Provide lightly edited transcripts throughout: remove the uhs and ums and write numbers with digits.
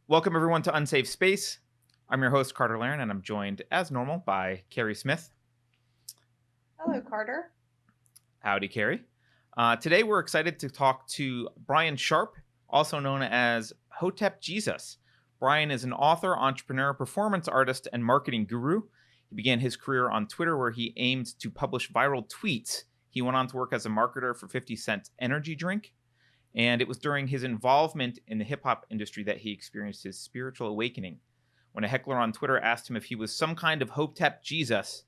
Welcome, everyone, to Unsafe Space. I'm your host, Carter Laren, and I'm joined, as normal, by Carrie Smith. Hello, Carter. Howdy, Carrie. Today, we're excited to talk to Brian Sharp, also known as Hotep Jesus. Brian is an author, entrepreneur, performance artist, and marketing guru. He began his career on Twitter, where he aimed to publish viral tweets. He went on to work as a marketer for 50 Cent energy drink. And it was during his involvement in the hip-hop industry that he experienced his spiritual awakening. When a heckler on Twitter asked him if he was some kind of Hotep Jesus,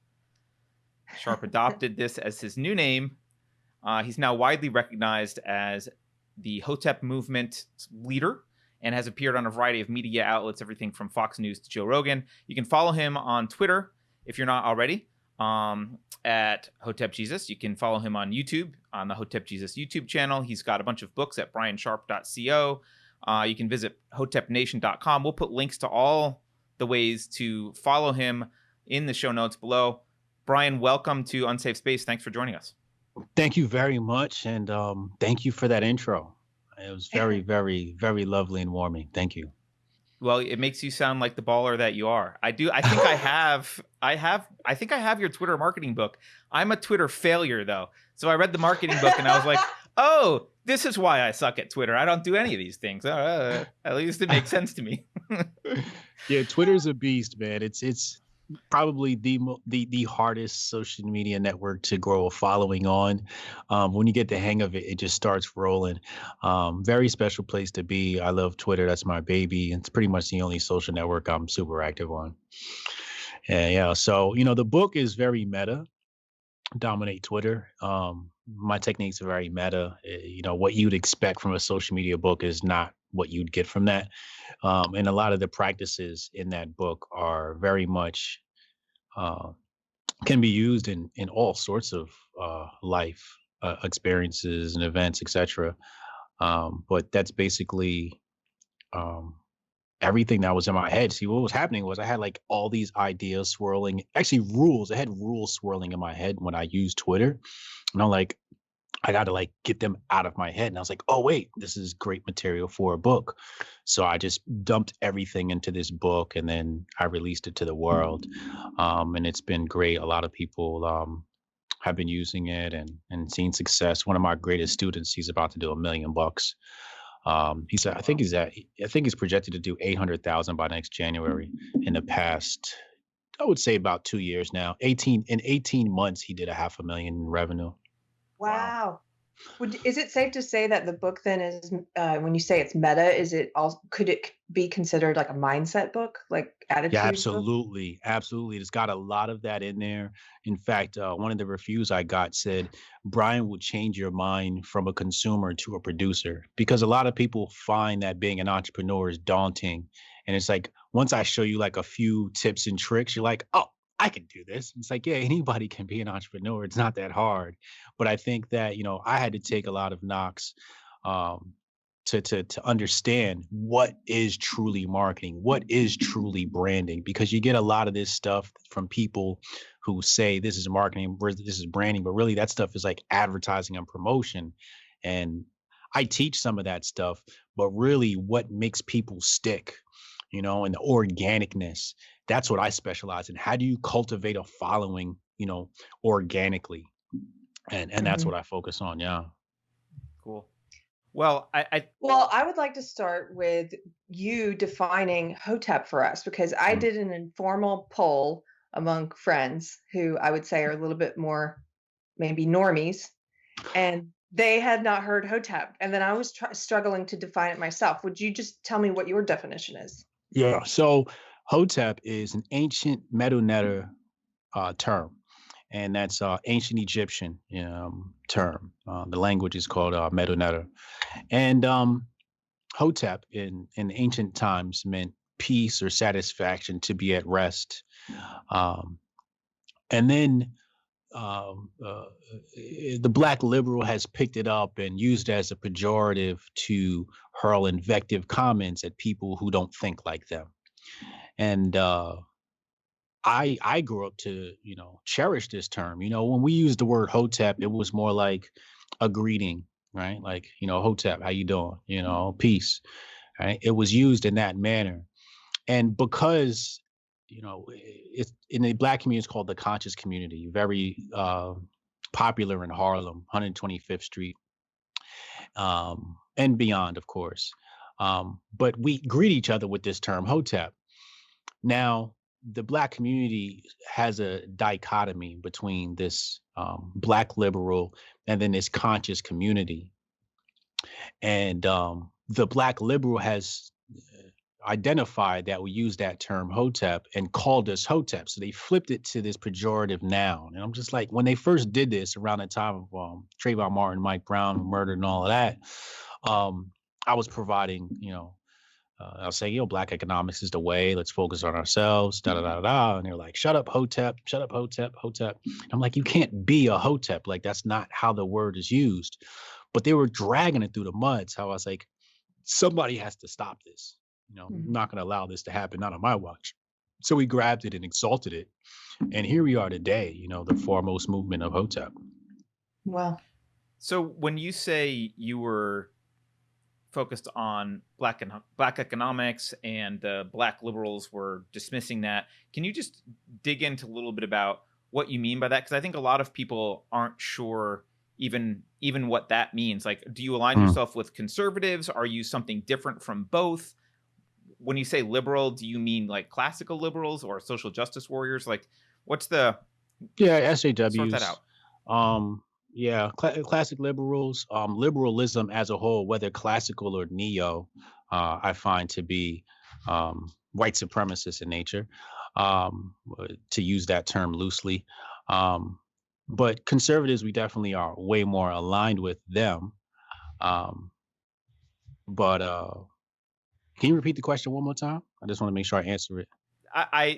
Sharp adopted this as his new name. He's now widely recognized as the Hotep movement leader and has appeared on a variety of media outlets, everything from Fox News to Joe Rogan. You can follow him on Twitter if you're not already. At Hotep Jesus. You can follow him on YouTube, on the Hotep Jesus YouTube channel. He's got a bunch of books at briansharp.co. You can visit hotepnation.com. We'll put links to all the ways to follow him in the show notes below. Brian, welcome to Unsafe Space. Thanks for joining us. Thank you very much, and thank you for that intro. It was very, very, very lovely and warming. Thank you. Well, it makes you sound like the baller that you are. I think I have your Twitter marketing book. I'm a Twitter failure though. So I read the marketing book and I was like, oh, this is why I suck at Twitter. I don't do any of these things. At least it makes sense to me. Yeah, Twitter's a beast, man. It's probably the hardest social media network to grow a following on. When you get the hang of it, it just starts rolling. Very special place to be. I love Twitter. That's my baby. It's pretty much the only social network I'm super active on. And yeah, so the book is very meta. Dominate Twitter. My techniques are very meta. What you'd expect from a social media book is not what you'd get from that. And a lot of the practices in that book are very much can be used in all sorts of life experiences and events, etc. But that's basically um, everything that was in my head. See, what was happening was I had like all these ideas swirling, actually rules. I had rules swirling in my head when I used Twitter. And I'm like, I got to like get them out of my head. And I was like, oh, wait, this is great material for a book. So I just dumped everything into this book and then I released it to the world. And it's been great. A lot of people have been using it and seen success. One of my greatest students, he's about to do $1 million. I think he's projected to do 800,000 by next January. In the past, I would say about 2 years now. 18 months, he did $500,000 in revenue. Wow. Is it safe to say that the book then is, when you say it's meta, could it be considered like a mindset book, like attitude Yeah, book? absolutely. Absolutely. It's got a lot of that in there. In fact, one of the reviews I got said, Brian will change your mind from a consumer to a producer, because a lot of people find that being an entrepreneur is daunting. And it's like, once I show you like a few tips and tricks, you're like, oh, I can do this. It's like, yeah, anybody can be an entrepreneur. It's not that hard. But I think that, I had to take a lot of knocks. Um, to understand what is truly marketing, what is truly branding, because you get a lot of this stuff from people who say this is marketing, this is branding, but really that stuff is like advertising and promotion. And I teach some of that stuff, but really what makes people stick, and the organicness, that's what I specialize in. How do you cultivate a following, organically? And that's Mhm. what I focus on. Yeah. Cool. Well, Well, I would like to start with you defining Hotep for us, because I Mm. did an informal poll among friends who I would say are a little bit more maybe normies, and they had not heard Hotep. And then I was struggling to define it myself. Would you just tell me what your definition is? Yeah. So Hotep is an ancient Medu Neter term, and that's ancient Egyptian term. The language is called Medu Neter, and Hotep in ancient times meant peace or satisfaction, to be at rest. Um, and then the black liberal has picked it up and used it as a pejorative to hurl invective comments at people who don't think like them. And I grew up to cherish this term. When we used the word Hotep, it was more like a greeting, right? Like Hotep, how you doing? Peace. Right? It was used in that manner. And because, it's in the Black community, it's called the conscious community, very popular in Harlem, 125th Street, and beyond, of course. But we greet each other with this term Hotep. Now, the Black community has a dichotomy between this Black liberal and then this conscious community. And the Black liberal has identified that we use that term Hotep and called us Hotep. So they flipped it to this pejorative noun. And I'm just like, when they first did this around the time of Trayvon Martin, Mike Brown murder and all of that, I was providing, I was saying, Black economics is the way. Let's focus on ourselves, da da da da. And they're like, shut up, Hotep, shut up, Hotep, Hotep. And I'm like, you can't be a Hotep. Like, that's not how the word is used. But they were dragging it through the mud. So I was like, somebody has to stop this. I'm not going to allow this to happen, not on my watch. So we grabbed it and exalted it. And here we are today, the foremost movement of Hotep. Wow. So when you say you were focused on black economics and the Black liberals were dismissing that, can you just dig into a little bit about what you mean by that? Because I think a lot of people aren't sure even what that means. Like, do you align yourself with conservatives? Are you something different from both? When you say liberal, do you mean like classical liberals or social justice warriors? Like, what's the SJWs? Sort that out. Classic liberals, liberalism as a whole, whether classical or neo, I find to be white supremacist in nature, to use that term loosely. But conservatives, we definitely are way more aligned with them. Can you repeat the question one more time? I just want to make sure I answer it.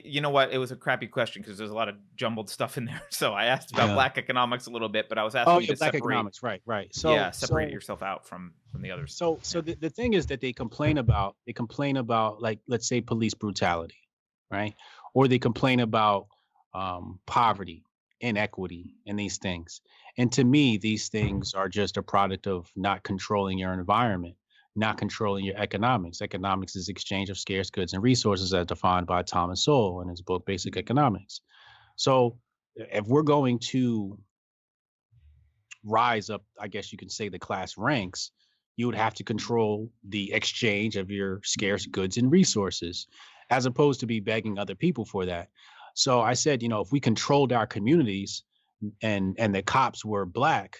You know what? It was a crappy question because there's a lot of jumbled stuff in there. So I asked about Black economics a little bit, but I was asking you to Black separate. Economics, right. So separate yourself out from the others. So the thing is that they complain about like, let's say, police brutality, right? Or they complain about poverty, inequity, and these things. And to me, these things are just a product of not controlling your environment, not controlling your economics. Economics is exchange of scarce goods and resources as defined by Thomas Sowell in his book, Basic Economics. So if we're going to rise up, I guess you can say, the class ranks, you would have to control the exchange of your scarce goods and resources, as opposed to be begging other people for that. So I said, if we controlled our communities and the cops were Black,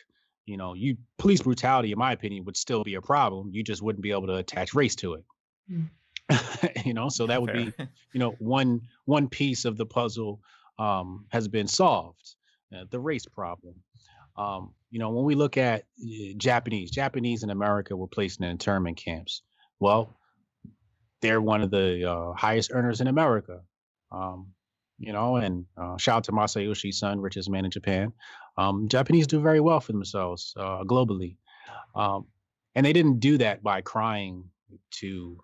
police brutality, in my opinion, would still be a problem. You just wouldn't be able to attach race to it. So that would be, one piece of the puzzle has been solved, the race problem. When we look at Japanese in America were placed in internment camps. Well, they're one of the highest earners in America. And shout out to Masayoshi's son, richest man in Japan. Japanese do very well for themselves globally. And they didn't do that by crying to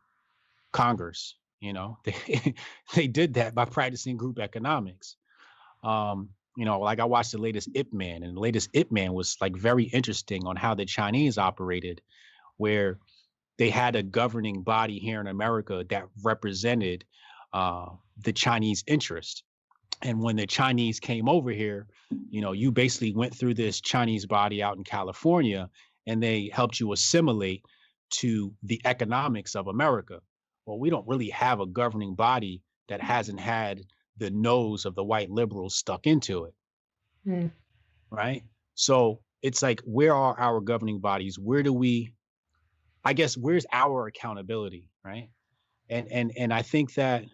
Congress. They did that by practicing group economics. Like I watched the latest Ip Man, and the latest Ip Man was like very interesting on how the Chinese operated, where they had a governing body here in America that represented the Chinese interest. And when the Chinese came over here, you basically went through this Chinese body out in California, and they helped you assimilate to the economics of America. Well, we don't really have a governing body that hasn't had the nose of the white liberals stuck into it. Right? So it's like, where are our governing bodies? Where's our accountability? Right? And I think that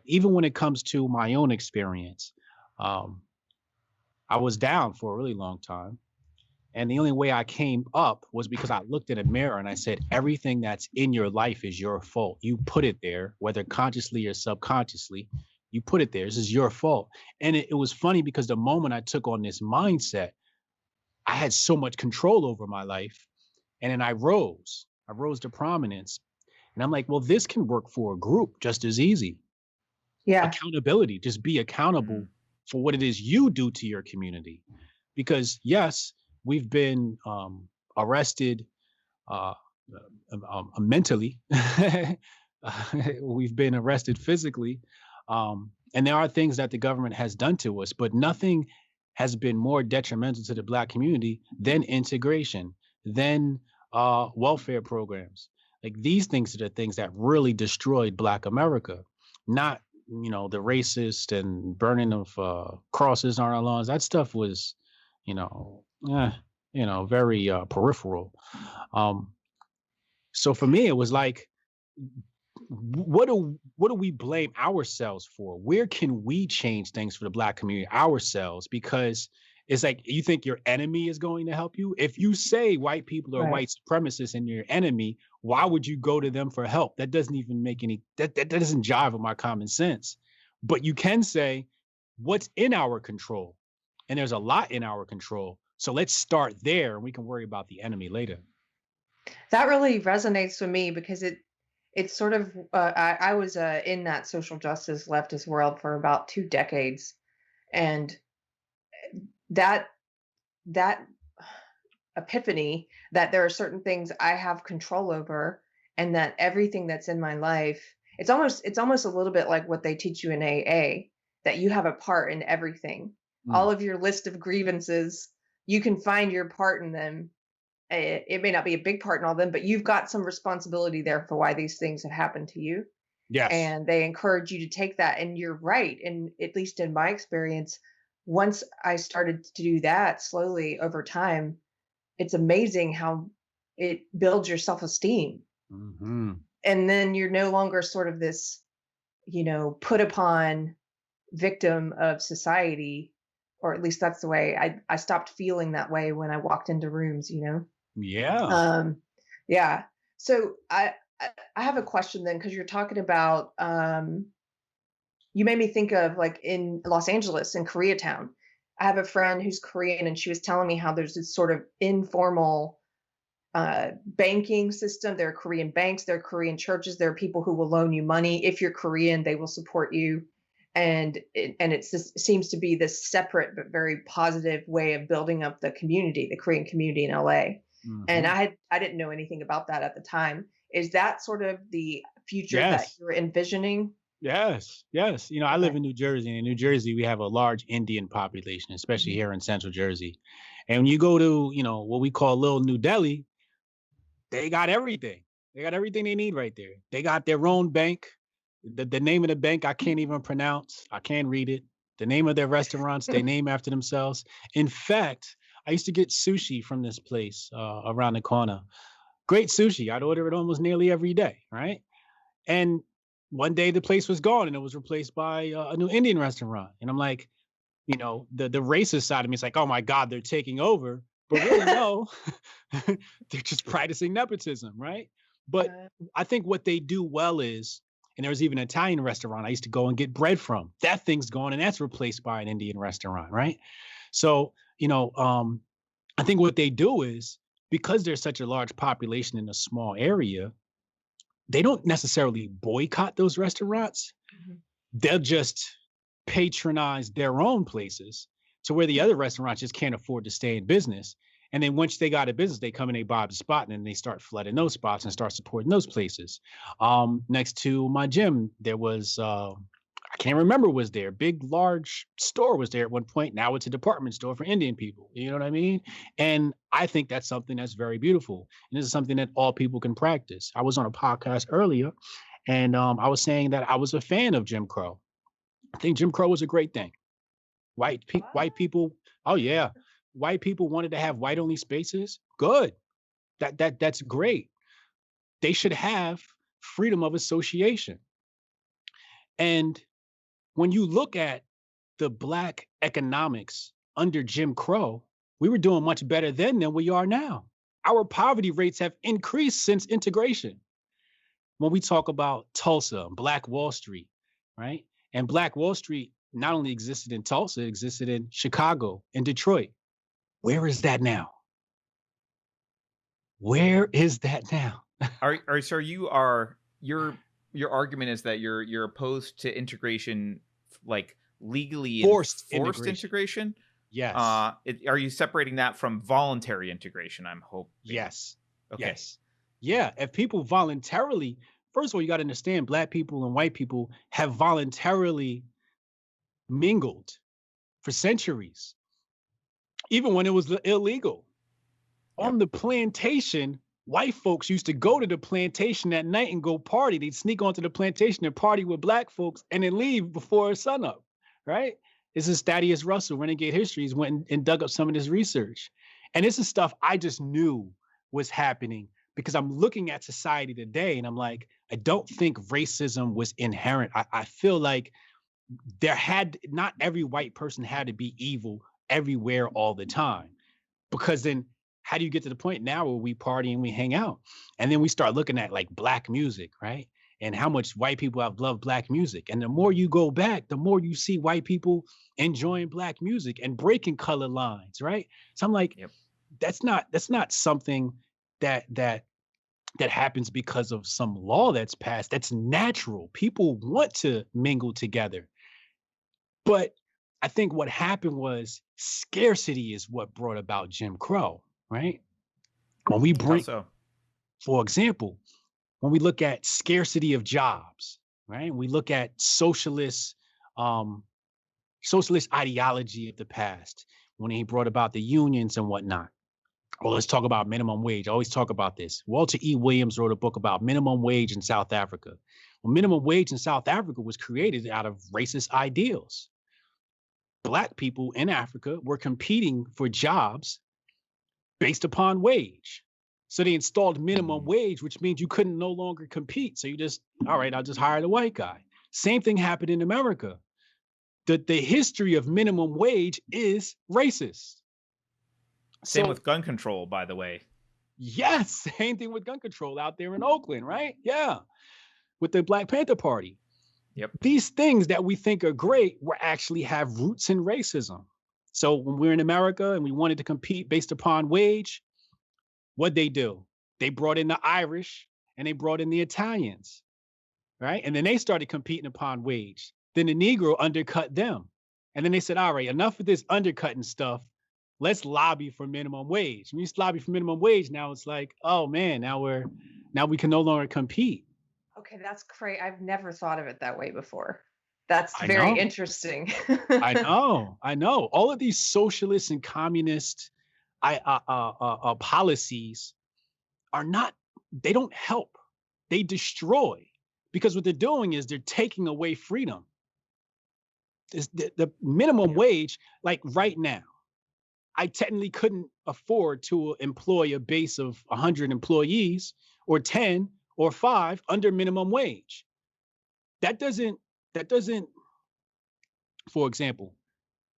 even when it comes to my own experience, I was down for a really long time. And the only way I came up was because I looked in a mirror and I said, everything that's in your life is your fault. You put it there, whether consciously or subconsciously, you put it there. This is your fault. And it was funny because the moment I took on this mindset, I had so much control over my life. And then I rose to prominence. And I'm like, well, this can work for a group just as easy. Yeah. Accountability, just be accountable for what it is you do to your community. Because yes, we've been arrested mentally. We've been arrested physically. And there are things that the government has done to us, but nothing has been more detrimental to the Black community than integration, than welfare programs. Like these things are the things that really destroyed Black America, not, the racist and burning of crosses on our lawns. That stuff was, you know, eh, very peripheral. Um, so for me, it was like, what do we blame ourselves for? Where can we change things for the Black community ourselves? Because it's like, you think your enemy is going to help you? If you say white people are Right. white supremacists and your enemy, why would you go to them for help? That doesn't even make any, that doesn't jive with my common sense. But you can say what's in our control. And there's a lot in our control. So let's start there and we can worry about the enemy later. That really resonates with me because it's sort of I was in that social justice leftist world for about 2 decades, and that that epiphany that there are certain things I have control over, and that everything that's in my life, it's almost a little bit like what they teach you in AA, that you have a part in everything. All of your list of grievances, you can find your part in them. It may not be a big part in all of them, but you've got some responsibility there for why these things have happened to you. Yes. And they encourage you to take that. And you're right. And at least in my experience, once I started to do that slowly over time, it's amazing how it builds your self-esteem. Mm-hmm. And then you're no longer sort of this, put upon victim of society, or at least that's the way I stopped feeling that way when I walked into rooms, Yeah. Yeah. So I have a question then, because you're talking about you made me think of, like, in Los Angeles, in Koreatown. I have a friend who's Korean, and she was telling me how there's this sort of informal banking system. There are Korean banks, there are Korean churches, there are people who will loan you money. If you're Korean, they will support you. And seems to be this separate but very positive way of building up the community, the Korean community in LA. And Mm-hmm. I didn't know anything about that at the time. Is that sort of the future that Yes. you're envisioning? Yes. Yes. I live Okay. in New Jersey. And in New Jersey, we have a large Indian population, especially Mhm. here in Central Jersey. And when you go to, what we call Little New Delhi, they got everything. They got everything they need right there. They got their own bank. The name of the bank I can't even pronounce. I can't read it. The name of their restaurants, they name after themselves. In fact, I used to get sushi from this place around the corner. Great sushi. I'd order it almost nearly every day, right? And one day the place was gone and it was replaced by a new Indian restaurant. And I'm like, the racist side of me is like, oh my God, they're taking over. But really, no, they're just practicing nepotism, right? But I think what they do well is, and there was even an Italian restaurant I used to go and get bread from. That thing's gone and that's replaced by an Indian restaurant, right? So, I think what they do is, because there's such a large population in a small area, they don't necessarily boycott those restaurants. Mhm. They'll just patronize their own places to where the other restaurants just can't afford to stay in business. And then once they got a business, they come and they buy the spot, and then they start flooding those spots and start supporting those places. Next to my gym, there was I can't remember, was there big large store was there at one point. Now it's a department store for Indian people. You know what I mean? And I think that's something that's very beautiful. And this is something that all people can practice. I was on a podcast earlier, and I was saying that I was a fan of Jim Crow. I think Jim Crow was a great thing. White people, oh yeah, white people wanted to have white only spaces. Good, that's great. They should have freedom of association. And when you look at the Black economics under Jim Crow, we were doing much better then than we are now. Our poverty rates have increased since integration. When we talk about Tulsa and Black Wall Street, right? And Black Wall Street not only existed in Tulsa, it existed in Chicago and Detroit. Where is that now? Where is that now? So your argument is that you're opposed to integration, like legally Forced enforced integration. integration? Yes. Are you separating that from voluntary integration? I'm hoping. Yes. Okay. Yes. Yeah, if people voluntarily, first of all, you got to understand black people and white people have voluntarily mingled for centuries, even when it was illegal. On Yep. the plantation, white folks used to go to the plantation at night and go party. They'd sneak onto the plantation and party with black folks and then leave before sunup, right? This is Thaddeus Russell, Renegade Histories, went and dug up some of this research. And this is stuff I just knew was happening because I'm looking at society today and I'm like, I don't think racism was inherent. I feel like not every white person had to be evil everywhere all the time, because then how do you get to the point now where we party and we hang out? And then we start looking at like black music, right? And how much white people have loved black music. And the more you go back, the more you see white people enjoying black music and breaking color lines, right? So I'm like, Yep. that's not something that happens because of some law that's passed. That's natural. People want to mingle together. But I think what happened was scarcity is what brought about Jim Crow, right? When we How bring, so? for example, when we look at scarcity of jobs, right? We look at um, socialist ideology of the past, when he brought about the unions and whatnot. Well, let's talk about minimum wage. I always talk about this. Walter E. Williams wrote a book about minimum wage in South Africa. Well, minimum wage in South Africa was created out of racist ideals. Black people in Africa were competing for jobs based upon wage. So they installed minimum wage, which means you couldn't no longer compete. So you just, all right, I'll just hire the white guy. Same thing happened in America. The history of minimum wage is racist. Same with gun control, by the way. Yes, same thing with gun control out there in Oakland, right? Yeah, with the Black Panther Party. Yep. These things that we think are great were actually have roots in racism. So when we're in America and we wanted to compete based upon wage, what'd they do? They brought in the Irish and they brought in the Italians, right? And then they started competing upon wage. Then the Negro undercut them. And then they said, all right, enough of this undercutting stuff. Let's lobby for minimum wage. When you lobby for minimum wage, now it's like, oh man, now we can no longer compete. Okay, that's great. I've never thought of it that way before. That's I very know. interesting. I know. All of these socialist and communist policies are not, they don't help. They destroy, because what they're doing is they're taking away freedom. The minimum wage, like right now, I technically couldn't afford to employ a base of 100 employees or 10 or 5 under minimum wage. That doesn't, for example,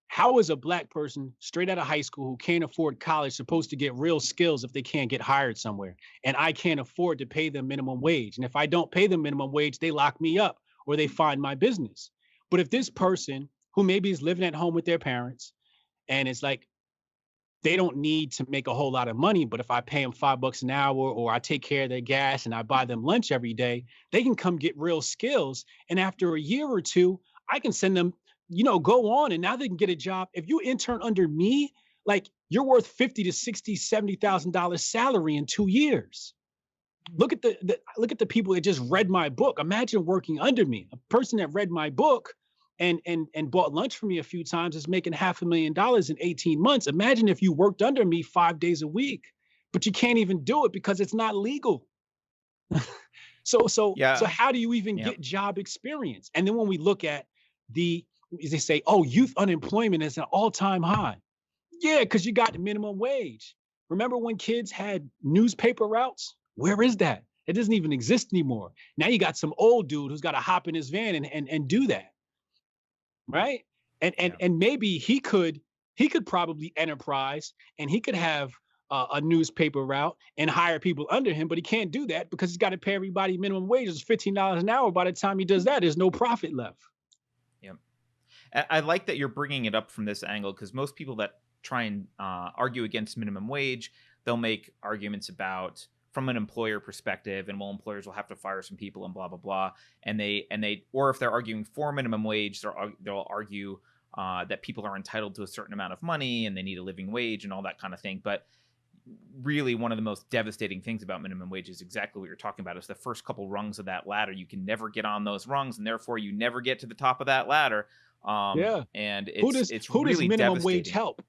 how is a black person straight out of high school who can't afford college supposed to get real skills if they can't get hired somewhere? And I can't afford to pay them minimum wage. And if I don't pay them minimum wage, they lock me up or they find my business. But if this person who maybe is living at home with their parents and it's like, they don't need to make a whole lot of money, but if I pay them $5 an hour or I take care of their gas and I buy them lunch every day, they can come get real skills. And after a year or two, I can send them, go on, and now they can get a job. If you intern under me, like you're worth 50 to 60, $70,000 salary in 2 years. Look at the people that just read my book. Imagine working under me. A person that read my book and bought lunch for me a few times is making $500,000 in 18 months. Imagine if you worked under me 5 days a week, but you can't even do it because it's not legal. So how do you even get job experience? And then when we look at they say, oh, youth unemployment is an all-time high. Yeah, because you got the minimum wage. Remember when kids had newspaper routes? Where is that? It doesn't even exist anymore. Now you got some old dude who's got to hop in his van and do that. Right? And maybe he could probably enterprise and he could have a newspaper route and hire people under him, but he can't do that because he's got to pay everybody minimum wages, $15 an hour. By the time he does that, there's no profit left. Yep. I like that you're bringing it up from this angle, because most people that try and argue against minimum wage, they'll make arguments about from an employer perspective, and well, employers will have to fire some people and blah blah blah, and they or if they're arguing for minimum wage, they'll argue that people are entitled to a certain amount of money and they need a living wage and all that kind of thing. But really one of the most devastating things about minimum wage is exactly what you're talking about. Is the first couple rungs of that ladder. You can never get on those rungs, and therefore you never get to the top of that ladder. Yeah. And Who it's does really minimum wage devastating. help?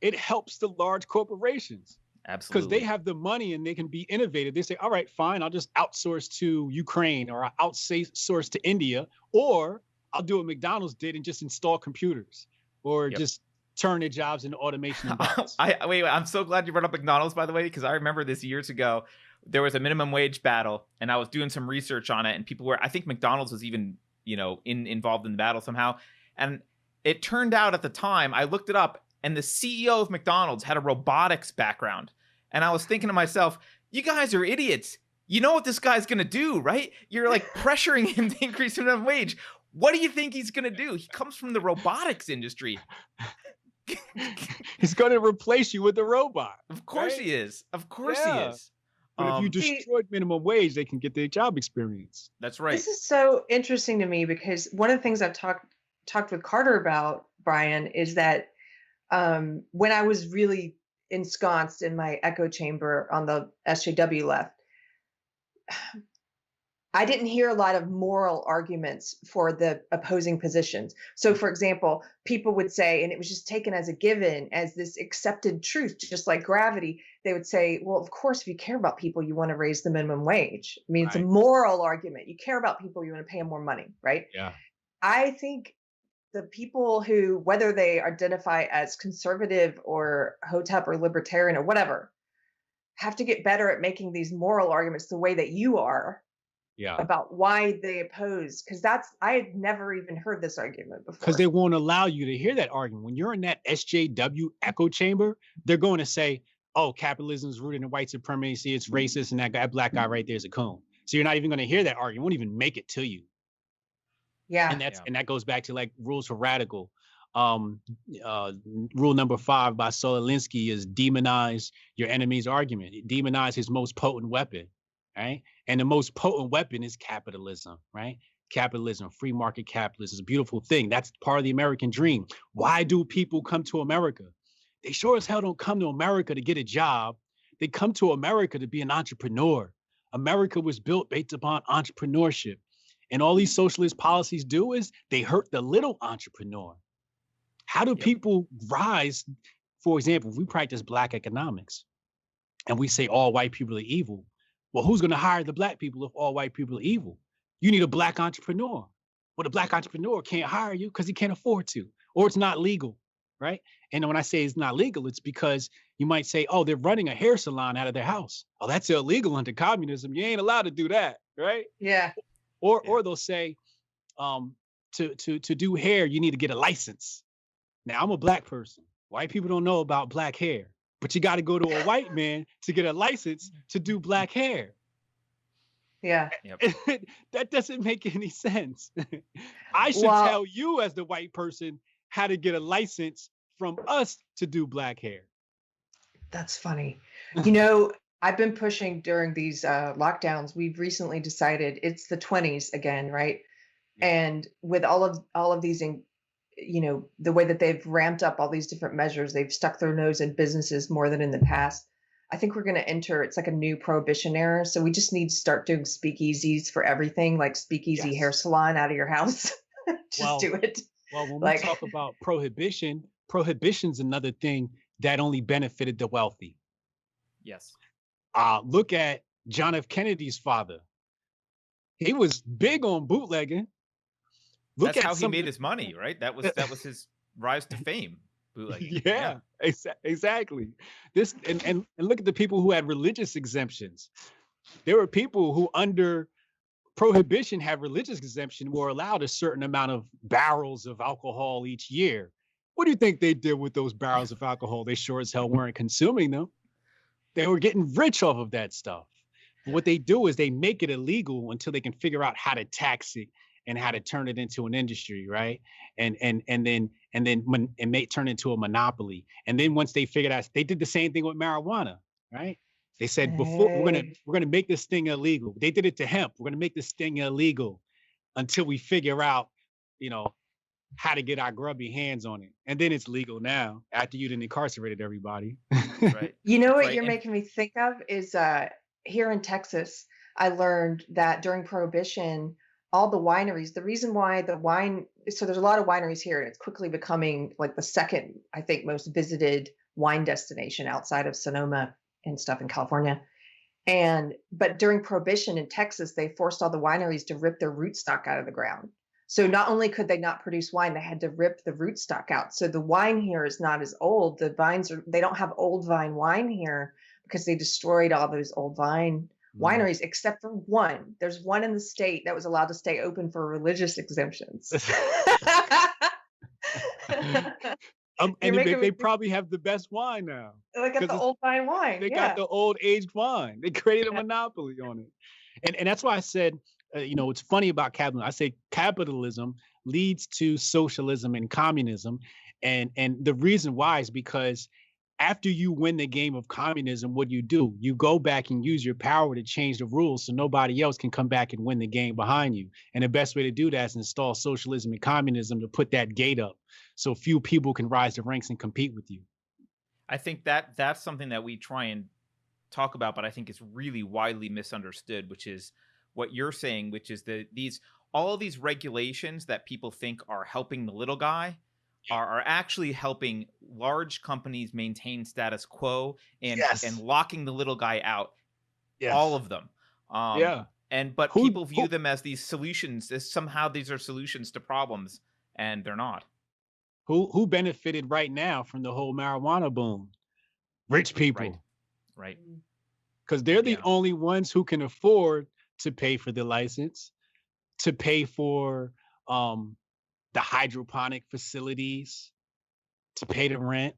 It helps the large corporations because Absolutely. they have the money and they can be innovative. They say, all right, fine, I'll just outsource to Ukraine, or I'll outsource to India, or I'll do what McDonald's did and just install computers, or Yep. just turn their jobs into automation and bots. Wait, I'm so glad you brought up McDonald's, by the way, because I remember this years ago. There was a minimum wage battle, and I was doing some research on it, and people were, I think McDonald's was even, involved in the battle somehow. And it turned out at the time, I looked it up, and the CEO of McDonald's had a robotics background. And I was thinking to myself, you guys are idiots. You know what this guy's going to do, right? You're like pressuring him to increase minimum wage. What do you think he's going to do? He comes from the robotics industry. He's going to replace you with a robot. Of course right? he is. Of course he is. But if you destroyed minimum wage, they can get their job experience. That's right. This is so interesting to me because one of the things I've talked with Carter about, Brian, is that when I was really ensconced in my echo chamber on the SJW left, I didn't hear a lot of moral arguments for the opposing positions. So, for example, people would say, and it was just taken as a given, as this accepted truth, just like gravity, they would say, well, of course, if you care about people, you want to raise the minimum wage. I mean, it's a moral argument. You care about people, you want to pay them more money, right? Yeah. I think the people who, whether they identify as conservative or Hotep or libertarian or whatever, have to get better at making these moral arguments the way that you are. Yeah. About why they oppose, because I had never even heard this argument before. Because they won't allow you to hear that argument. When you're in that SJW echo chamber, they're going to say, oh, capitalism is rooted in white supremacy, it's racist, and that black guy right there is a coon. So you're not even going to hear that argument. It won't even make it to you. Yeah. And that goes back to like rules for radical. Rule number 5 by Solinsky is demonize your enemy's argument. Demonize his most potent weapon. Right. And the most potent weapon is capitalism, right? Capitalism, free market capitalism is a beautiful thing. That's part of the American dream. Why do people come to America? They sure as hell don't come to America to get a job. They come to America to be an entrepreneur. America was built based upon entrepreneurship. And all these socialist policies do is they hurt the little entrepreneur. How do people rise? For example, if we practice Black economics and we say all white people are evil, well, who's going to hire the Black people if all white people are evil? You need a Black entrepreneur. Well, the Black entrepreneur can't hire you because he can't afford to, or it's not legal, right? And when I say it's not legal, it's because you might say, oh, they're running a hair salon out of their house. Oh, that's illegal under communism. You ain't allowed to do that, right? Yeah. Or they'll say, to do hair, you need to get a license. Now, I'm a Black person. White people don't know about Black hair. But you got to go to a white man to get a license to do Black hair. Yeah. That doesn't make any sense. I should tell you as the white person how to get a license from us to do Black hair. That's funny. I've been pushing during these lockdowns. We've recently decided it's the 20s again, right? Yeah. And with all of these the way that they've ramped up all these different measures, they've stuck their nose in businesses more than in the past. I think we're going to enter, it's like a new prohibition era. So we just need to start doing speakeasies for everything, like speakeasy hair salon out of your house. Do it. Well, when we talk about prohibition's another thing that only benefited the wealthy. Yes. Look at John F. Kennedy's father. He was big on bootlegging. That's how he made his money, right? That was his rise to fame. Bootlegging. Yeah. Exactly. This and look at the people who had religious exemptions. There were people who under Prohibition had religious exemption, were allowed a certain amount of barrels of alcohol each year. What do you think they did with those barrels of alcohol? They sure as hell weren't consuming them. They were getting rich off of that stuff. What they do is they make it illegal until they can figure out how to tax it and how to turn it into an industry, right? And then make turn it into a monopoly. And then once they figured out, they did the same thing with marijuana, right? They said before we're gonna make this thing illegal. They did it to hemp. We're gonna make this thing illegal until we figure out, how to get our grubby hands on it. And then it's legal now after you done incarcerated everybody. That's right. You know That's what right. you're And making me think of is here in Texas, I learned that during Prohibition, all the wineries, the reason why so there's a lot of wineries here, and it's quickly becoming like the second, I think, most visited wine destination outside of Sonoma and stuff in California. But during Prohibition in Texas, they forced all the wineries to rip their rootstock out of the ground. So not only could they not produce wine, they had to rip the rootstock out. So the wine here is not as old. They don't have old vine wine here because they destroyed all those old vine wineries, except for one. There's one in the state that was allowed to stay open for religious exemptions. And they probably have the best wine now. They got the old vine wine. They got the old aged wine. They created a monopoly on it. And that's why I said, it's funny about capitalism. I say capitalism leads to socialism and communism. And the reason why is because after you win the game of communism, what do? You go back and use your power to change the rules so nobody else can come back and win the game behind you. And the best way to do that is install socialism and communism to put that gate up so few people can rise the ranks and compete with you. I think that's something that we try and talk about, but I think is really widely misunderstood, which is what you're saying, which is all of these regulations that people think are helping the little guy are actually helping large companies maintain status quo and locking the little guy out. Yes. All of them. But people view them as these solutions, as somehow these are solutions to problems, and they're not. Who benefited right now from the whole marijuana boom? Rich people. Right. Because they're the only ones who can afford to pay for the license, to pay for the hydroponic facilities, to pay the rent,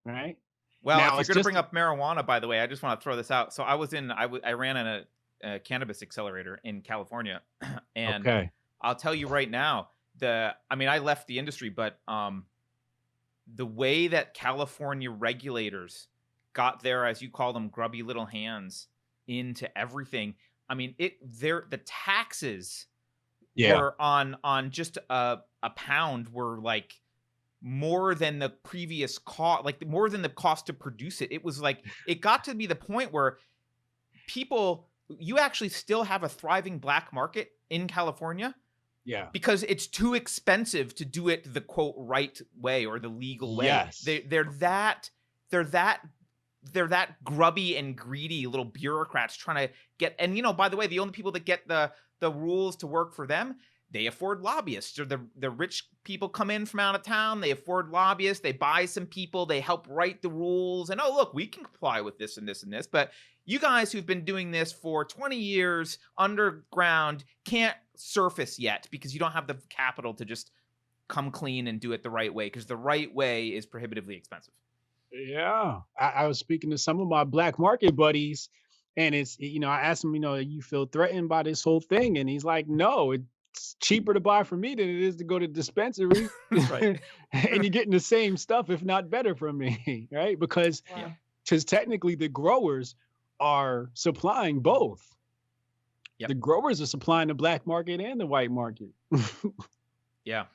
right? Well, now, if you're going to bring up marijuana, by the way, I just want to throw this out. So I ran in a cannabis accelerator in California, and I'll tell you right now, I left the industry, but the way that California regulators got their, as you call them, grubby little hands into everything. I mean, the taxes were on just a pound were like more than the previous cost, like more than the cost to produce it. It was like, it got to be the point where you actually still have a thriving black market in California. Yeah. Because it's too expensive to do it the quote right way or the legal way. Yes. They're that grubby and greedy little bureaucrats trying to get, and by the way, the only people that get the rules to work for them, they afford lobbyists, or the rich people come in from out of town, they afford lobbyists, they buy some people, they help write the rules, and look, we can comply with this and this and this, but you guys who've been doing this for 20 years underground can't surface yet because you don't have the capital to just come clean and do it the right way, because the right way is prohibitively expensive. Yeah. I was speaking to some of my black market buddies, and it's, I asked him, you feel threatened by this whole thing? And he's like, no, it's cheaper to buy from me than it is to go to the dispensary. Right. And you're getting the same stuff, if not better, from me, right? Because technically the growers are supplying both. Yep. The growers are supplying the black market and the white market. Yeah.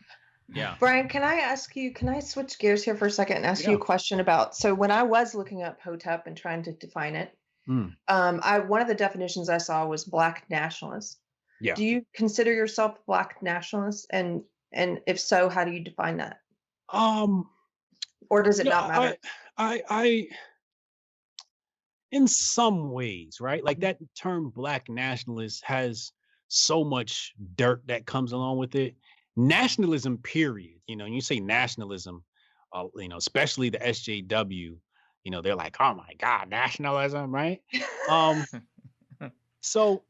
Brian, can I switch gears here for a second and ask you a question about, so when I was looking up Hotep and trying to define it, one of the definitions I saw was black nationalist. Yeah. Do you consider yourself a black nationalist? And if so, how do you define that? Or does it not matter? I in some ways, right? Like that term black nationalist has so much dirt that comes along with it. Nationalism, period. You say nationalism, especially the SJW, they're like, oh my God, nationalism, right? So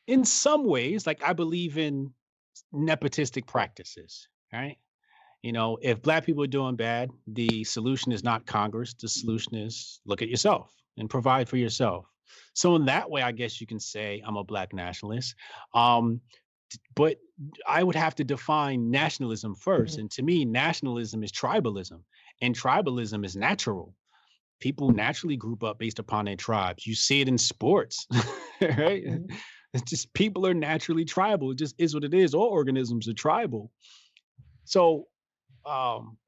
in some ways, like I believe in nepotistic practices, right? If black people are doing bad, the solution is not Congress. The solution is look at yourself and provide for yourself. So in that way, I guess you can say I'm a black nationalist. But I would have to define nationalism first. And to me, nationalism is tribalism, and tribalism is natural. People naturally group up based upon their tribes. You see it in sports, right? It's just people are naturally tribal. It just is what it is. All organisms are tribal. So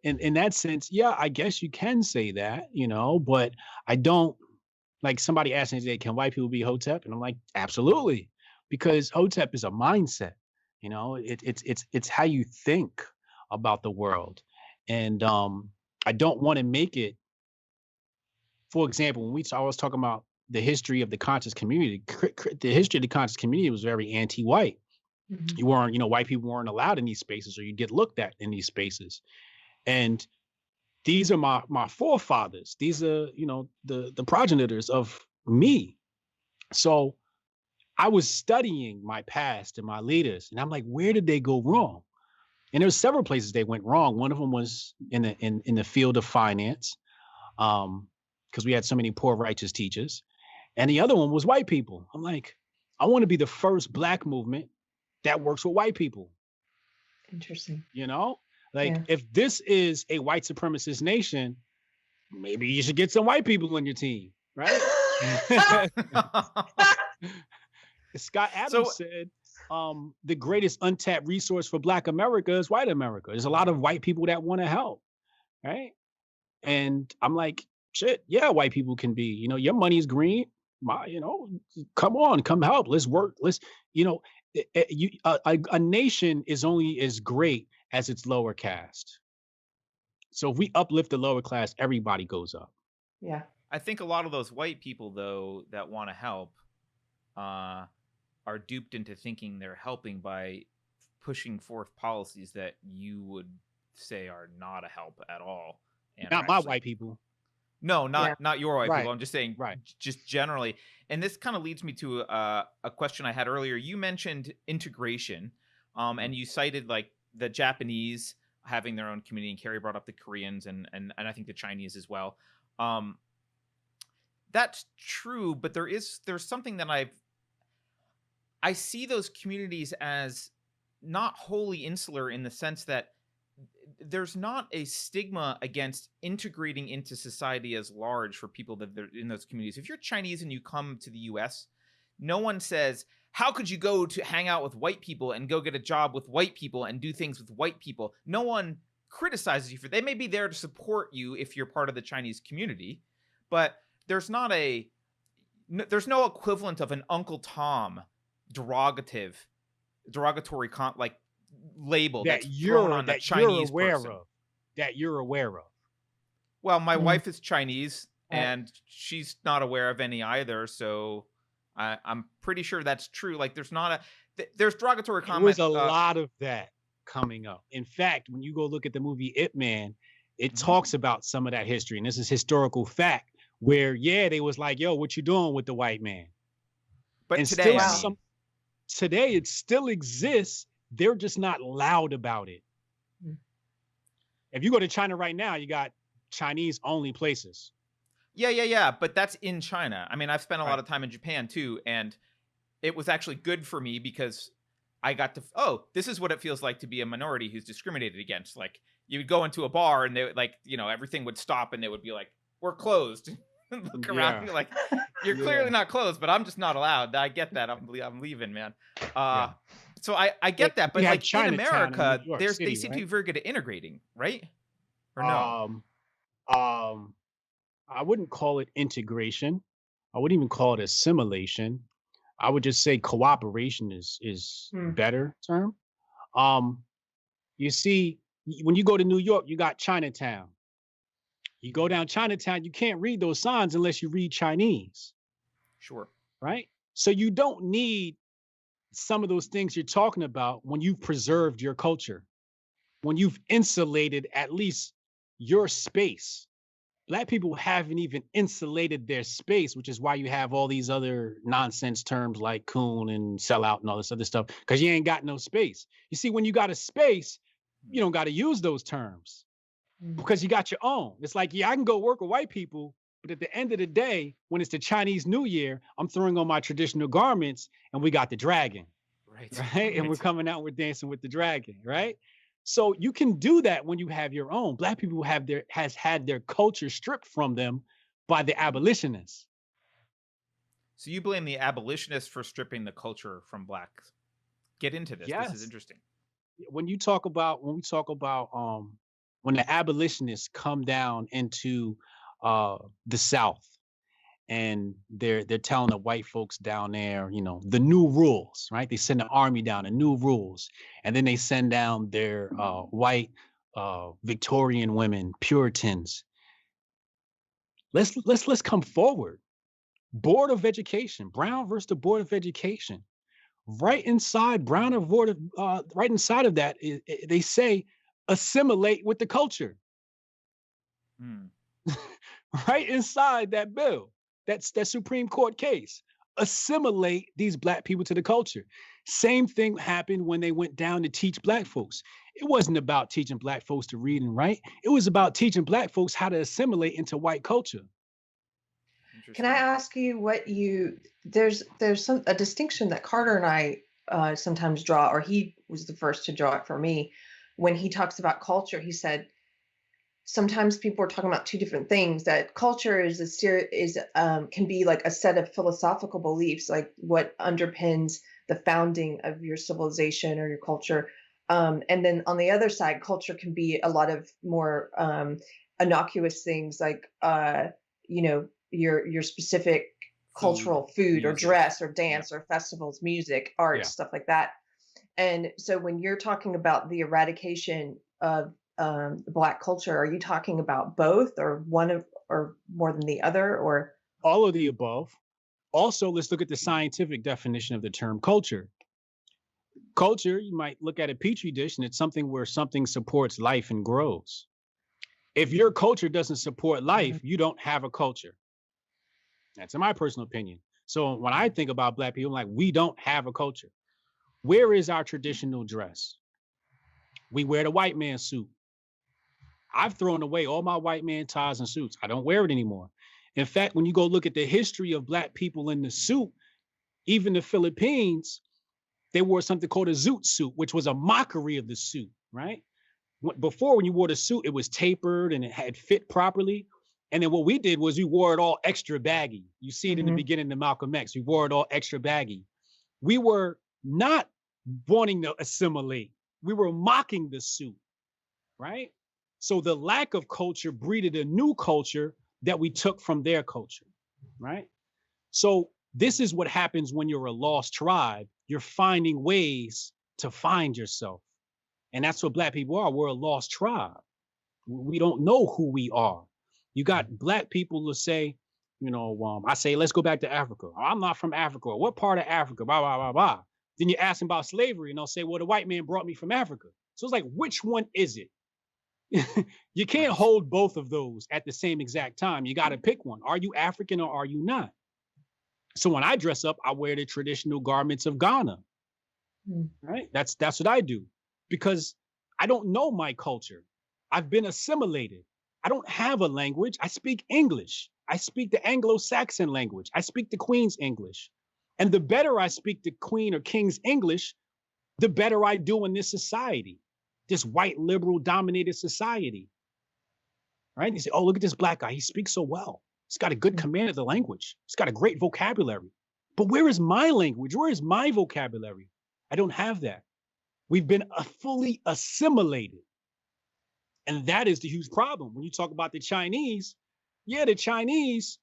in that sense, yeah, I guess you can say that, but I don't. Like, somebody asked me today, can white people be Hotep? And I'm like, absolutely, because Hotep is a mindset. It's how you think about the world, and I don't want to make it. For example, when I was talking about the history of the conscious community, the history of the conscious community was very anti-white. Mhm. You weren't, white people weren't allowed in these spaces, or you get looked at in these spaces. And these are my forefathers. These are, the progenitors of me. So I was studying my past and my leaders, and I'm like, where did they go wrong? And there's several places they went wrong. One of them was in the field of finance, because we had so many poor righteous teachers, and the other one was white people. I'm like, I want to be the first Black movement that works with white people. Interesting. Like, Yeah. if this is a white supremacist nation, maybe you should get some white people on your team, right? Scott Adams said, the greatest untapped resource for Black America is white America. There's a lot of white people that want to help, right? And I'm like, shit, yeah, white people can be, your money is green. Come on, come help. Let's work. A nation is only as great as its lower caste. So if we uplift the lower class, everybody goes up. Yeah. I think a lot of those white people, though, that want to help are duped into thinking they're helping by pushing forth policies that you would say are not a help at all. And Not my white people. No, not your white people. I'm just saying, just generally. And this kind of leads me to a question I had earlier. You mentioned integration, and you cited like the Japanese having their own community, and Carrie brought up the Koreans and I think the Chinese as well. That's true, but there's something that I see those communities as not wholly insular, in the sense that there's not a stigma against integrating into society as large for people that are in those communities. If you're Chinese and you come to the US, no one says, how could you go to hang out with white people and go get a job with white people and do things with white people? No one criticizes you for. They may be there to support you if you're part of the Chinese community, but there's no equivalent of an Uncle Tom derogatory label that that's thrown on a Chinese person. That you're aware of. Well, my wife is Chinese, and she's not aware of any either, so I'm pretty sure that's true. Like, there's derogatory comments. There's a lot of that coming up. In fact, when you go look at the movie Ip Man, it talks about some of that history, and this is historical fact, where they was like, yo, what you doing with the white man? But and today, today it still exists. They're just not loud about it. If you go to China right now, you got Chinese only places. Yeah. But that's in China. I mean, I've spent a lot of time in Japan too, and it was actually good for me because I got to, this is what it feels like to be a minority who's discriminated against. Like, you would go into a bar and they everything would stop and they would be like, we're closed. Look around, you're like, you're clearly not closed, but I'm just not alled. I get that. I'm leaving, man. So I get that, but like in America, they seem to be very good at integrating, right? Or no? I wouldn't call it integration. I wouldn't even call it assimilation. I would just say cooperation is better term. You see, when you go to New York, you got Chinatown. You go down Chinatown, you can't read those signs unless you read Chinese. Sure. Right? So you don't need some of those things you're talking about when you've preserved your culture, when you've insulated at least your space. Black people haven't even insulated their space, which is why you have all these other nonsense terms like coon and sellout and all this other stuff, because you ain't got no space. You see, when you got a space, you don't got to use those terms because you got your own. It's like, I can go work with white people, but at the end of the day, when it's the Chinese New Year, I'm throwing on my traditional garments and we got the dragon, right? And we're coming out, we're dancing with the dragon, right? So you can do that when you have your own. Black people has had their culture stripped from them by the abolitionists. So you blame the abolitionists for stripping the culture from blacks. Get into this. Yes. This is interesting. when we talk about when the abolitionists come down into the South, and they're telling the white folks down there, the new rules, right? They send the army down, the new rules, and then they send down their white Victorian women, Puritans. Let's come forward. Board of Education, Brown versus the Board of Education. Right inside Brown of Board of right inside of that, they say assimilate with the culture. Hmm. Right inside that bill, that's that Supreme Court case. Assimilate these black people to the culture. Same thing happened when they went down to teach black folks. It wasn't about teaching black folks to read and write. It was about teaching black folks how to assimilate into white culture. Can I ask you what there's a distinction that Carter and I sometimes draw, or he was the first to draw it for me. When he talks about culture, he said sometimes people are talking about two different things. That culture can be like a set of philosophical beliefs, like what underpins the founding of your civilization or your culture. And then on the other side, culture can be a lot of more innocuous things, like your specific cultural food or dress or dance or festivals, music, art, stuff like that. And so when you're talking about the eradication of Black culture, are you talking about both, or or more than the other, or all of the above? Also, let's look at the scientific definition of the term culture. Culture, you might look at a petri dish, and it's something where something supports life and grows. If your culture doesn't support life, you don't have a culture. That's in my personal opinion. So when I think about black people, I'm like, we don't have a culture. Where is our traditional dress? We wear the white man suit. I've thrown away all my white man ties and suits. I don't wear it anymore. In fact, when you go look at the history of black people in the suit, even the Philippines, they wore something called a zoot suit, which was a mockery of the suit, right? Before, when you wore the suit, it was tapered and it had fit properly. And then what we did was we wore it all extra baggy. You see it in the beginning of Malcolm X. We wore it all extra baggy. We were not wanting to assimilate. We were mocking the suit, right? So the lack of culture breeded a new culture that we took from their culture, right? So this is what happens when you're a lost tribe. You're finding ways to find yourself. And that's what black people are. We're a lost tribe. We don't know who we are. You got black people who say, I say, let's go back to Africa. I'm not from Africa. What part of Africa? Blah, blah, blah, blah. Then you ask them about slavery and they'll say, well, the white man brought me from Africa. So it's like, which one is it? You can't hold both of those at the same exact time. You got to pick one. Are you African or are you not? So when I dress up, I wear the traditional garments of Ghana, right? That's what I do, because I don't know my culture. I've been assimilated. I don't have a language. I speak English. I speak the Anglo-Saxon language. I speak the Queen's English. And the better I speak the Queen or King's English, the better I do in this society, this white liberal dominated society, right? You say, oh, look at this black guy. He speaks so well. He's got a good command of the language. He's got a great vocabulary. But where is my language? Where is my vocabulary? I don't have that. We've been fully assimilated. And that is the huge problem. When you talk about the Chinese, the Chinese,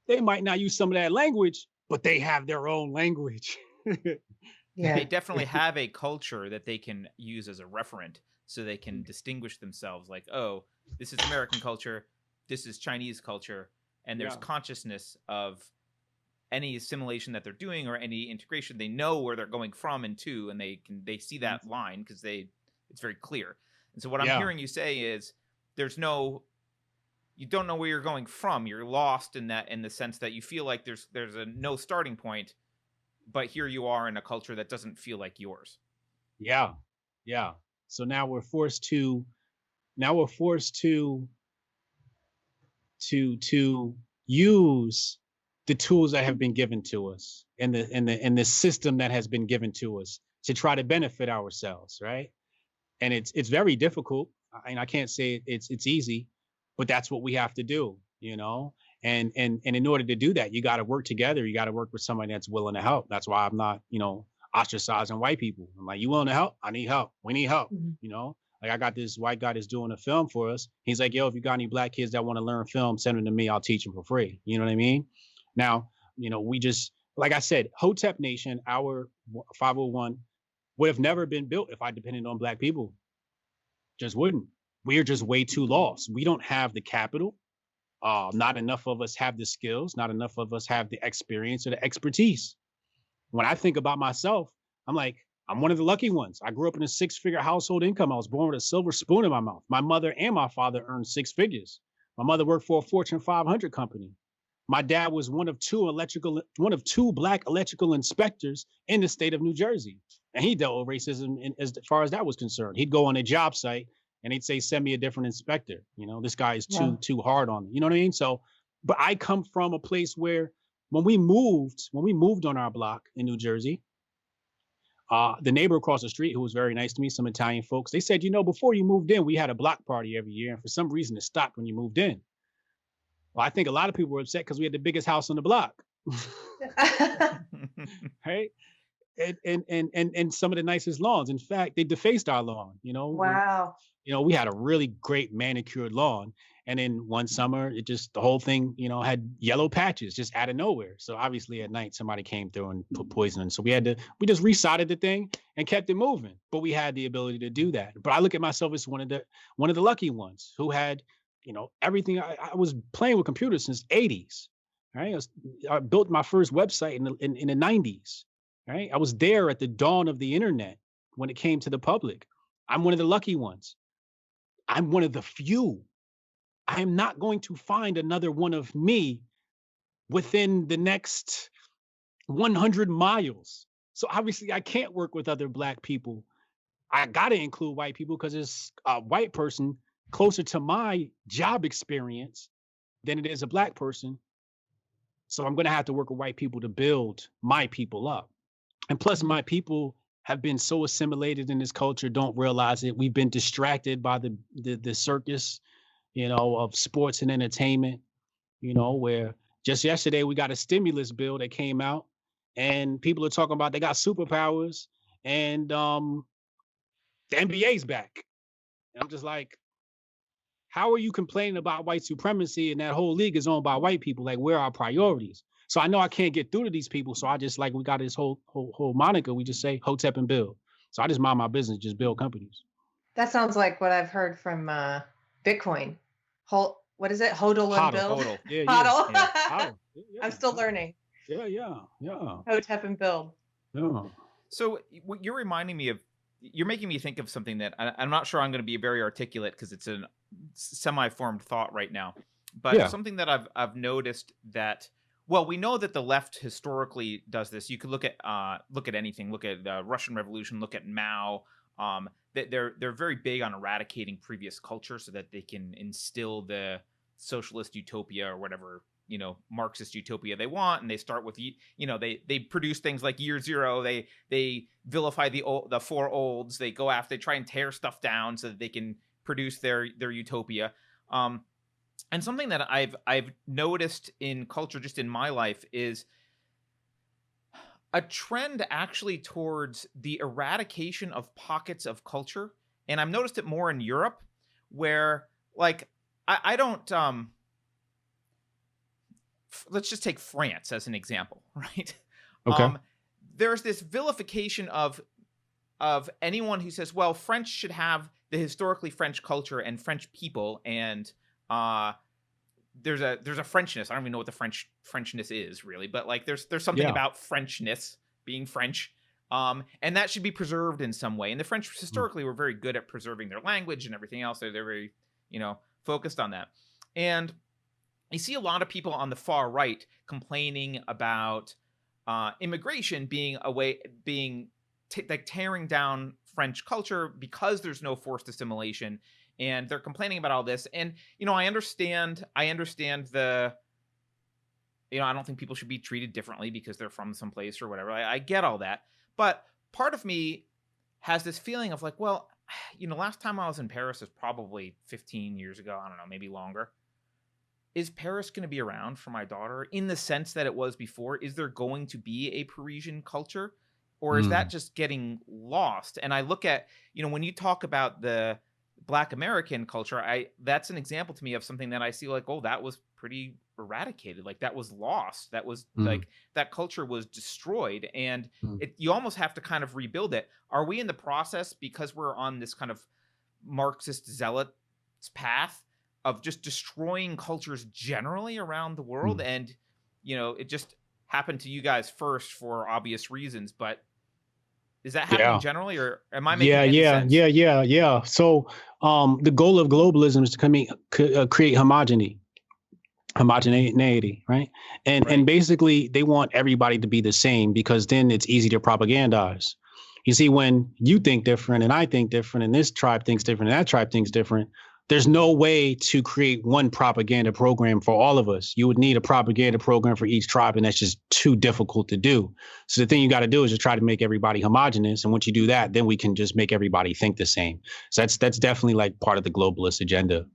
they might not use some of that language, but they have their own language. They definitely have a culture that they can use as a referent, so they can distinguish themselves, like, oh, this is American culture, this is Chinese culture, and there's consciousness of any assimilation that they're doing or any integration. They know where they're going from and to, and they see that line because it's very clear. And so what I'm hearing you say is you don't know where you're going from. You're lost in the sense that you feel like there's no starting point, but here you are in a culture that doesn't feel like yours. Yeah. So now we're forced to use the tools that have been given to us and the system that has been given to us to try to benefit ourselves, right? And it's very difficult. I can't say it's easy, but that's what we have to do, And in order to do that, you got to work together. You got to work with somebody that's willing to help. That's why I'm not, ostracizing white people. I'm like, you willing to help? I need help. We need help. Mhm. You know, like I got this white guy that's doing a film for us. He's like, yo, if you got any black kids that want to learn film, send them to me. I'll teach them for free. You know what I mean? Now, you know, we just, like I said, Hotep Nation, our 501 would have never been built if I depended on black people. Just wouldn't. We're just way too lost. We don't have the capital. Not enough of us have the skills. Not enough of us have the experience or the expertise. When I think about myself, I'm like, I'm one of the lucky ones. I grew up in a 6-figure household income. I was born with a silver spoon in my mouth. My mother and my father earned 6 figures. My mother worked for a Fortune 500 company. My dad was one of two black electrical inspectors in the state of New Jersey. And he dealt with racism as far as that was concerned. He'd go on a job site and he'd say, send me a different inspector. You know, this guy is too hard on me. You know what I mean? So, but I come from a place where when we moved on our block in New Jersey, the neighbor across the street, who was very nice to me, some Italian folks, they said, you know, before you moved in, we had a block party every year. And for some reason, it stopped when you moved in. Well, I think a lot of people were upset because we had the biggest house on the block. Right? And some of the nicest lawns. In fact, they defaced our lawn. You know, Wow. we had a really great manicured lawn. And then one summer, the whole thing, you know, had yellow patches just out of nowhere. So obviously at night, somebody came through and put poison in. So we just resodded the thing and kept it moving. But we had the ability to do that. But I look at myself as one of the lucky ones who had, you know, everything. I was playing with computers since '80s. Right. I built my first website in the '90s. Right. I was there at the dawn of the internet when it came to the public. I'm one of the lucky ones. I'm one of the few. I am not going to find another one of me within the next 100 miles. So obviously I can't work with other black people. I got to include white people because it's a white person closer to my job experience than it is a black person. So I'm going to have to work with white people to build my people up. And plus my people have been so assimilated in this culture, don't realize it. We've been distracted by the circus, you know, of sports and entertainment, you know, where just yesterday we got a stimulus bill that came out and people are talking about they got superpowers and the NBA's back. And I'm just like, how are you complaining about white supremacy and that whole league is owned by white people? Like, where are our priorities? So I know I can't get through to these people. So I just like, we got this whole moniker. We just say Hotep and build. So I just mind my business, just build companies. That sounds like what I've heard from Bitcoin. What is it? Hodl and build? Hodl. Yeah, Hodl. yeah. Hodl. Yeah, I'm still learning. Yeah. Hotep and build. Yeah. So what you're reminding me of, you're making me think of something that I'm not sure I'm going to be very articulate because it's a semi-formed thought right now. But something that I've noticed that, well, we know that the left historically does this. You could look at anything. Look at the Russian Revolution. Look at Mao. They're very big on eradicating previous culture so that they can instill the socialist utopia or whatever, you know, Marxist utopia they want. And they start with, you know, they produce things like Year Zero. They vilify the four olds. They go after, they try and tear stuff down so that they can produce their utopia. And something that I've noticed in culture, just in my life, is a trend actually towards the eradication of pockets of culture. And I've noticed it more in Europe where, like, I don't, let's just take France as an example, right? Okay. There's this vilification of anyone who says, well, French should have the historically French culture and French people, and there's a Frenchness. I don't even know what the Frenchness is really, but like there's something about Frenchness being French, and that should be preserved in some way. And the French historically were very good at preserving their language and everything else. They're very, you know, focused on that. And you see a lot of people on the far right complaining about immigration being like tearing down French culture because there's no forced assimilation. And they're complaining about all this. And, you know, I understand the, you know, I don't think people should be treated differently because they're from someplace or whatever. I get all that. But part of me has this feeling of like, well, you know, last time I was in Paris is probably 15 years ago. I don't know, maybe longer. Is Paris going to be around for my daughter in the sense that it was before? Is there going to be a Parisian culture? or is that just getting lost? And I look at, when you talk about the Black American culture, that's an example to me of something that I see like, oh, that was pretty eradicated. Like that was lost. That was like that culture was destroyed, and you almost have to kind of rebuild it. Are we in the process, because we're on this kind of Marxist zealot path of just destroying cultures generally around the world? And it just happened to you guys first for obvious reasons, but is that happening generally, or am I making any sense? Yeah. So the goal of globalism is to create homogeneity, right? And basically they want everybody to be the same, because then it's easy to propagandize. You see, when you think different and I think different and this tribe thinks different and that tribe thinks different, there's no way to create one propaganda program for all of us. You would need a propaganda program for each tribe, and that's just too difficult to do. So the thing you got to do is just try to make everybody homogenous. And once you do that, then we can just make everybody think the same. So that's definitely like part of the globalist agenda.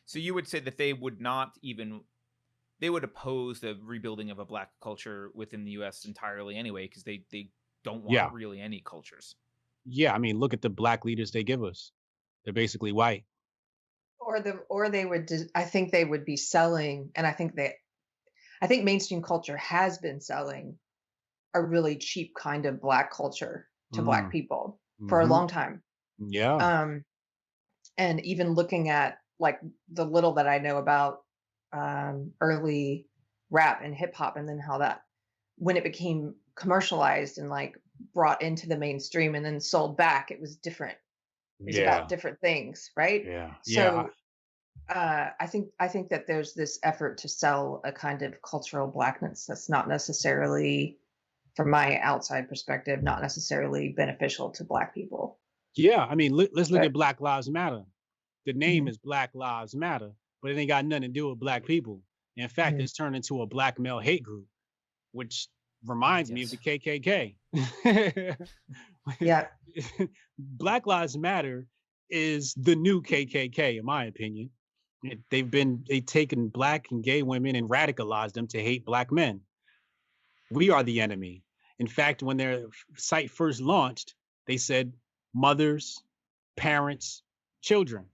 So you would say that they would oppose the rebuilding of a Black culture within the U.S. entirely anyway, because they don't want really any cultures. Yeah, I mean, look at the Black leaders they give us. They're basically white. Or they would, I think they would be selling, and I think mainstream culture has been selling a really cheap kind of Black culture to Black people for a long time. Yeah. And even looking at like the little that I know about early rap and hip hop, and then how that, when it became commercialized and like brought into the mainstream and then sold back, it was different. It was about different things, right? Yeah. So I think that there's this effort to sell a kind of cultural Blackness that's not necessarily, from my outside perspective, not necessarily beneficial to Black people. Yeah, I mean, let's look at Black Lives Matter. The name is Black Lives Matter, but it ain't got nothing to do with Black people. In fact, it's turned into a Black male hate group, which reminds me of the KKK. Yeah. Black Lives Matter is the new KKK, in my opinion. They've taken Black and gay women and radicalized them to hate Black men. We are the enemy. In fact, when their site first launched, they said mothers, parents, children.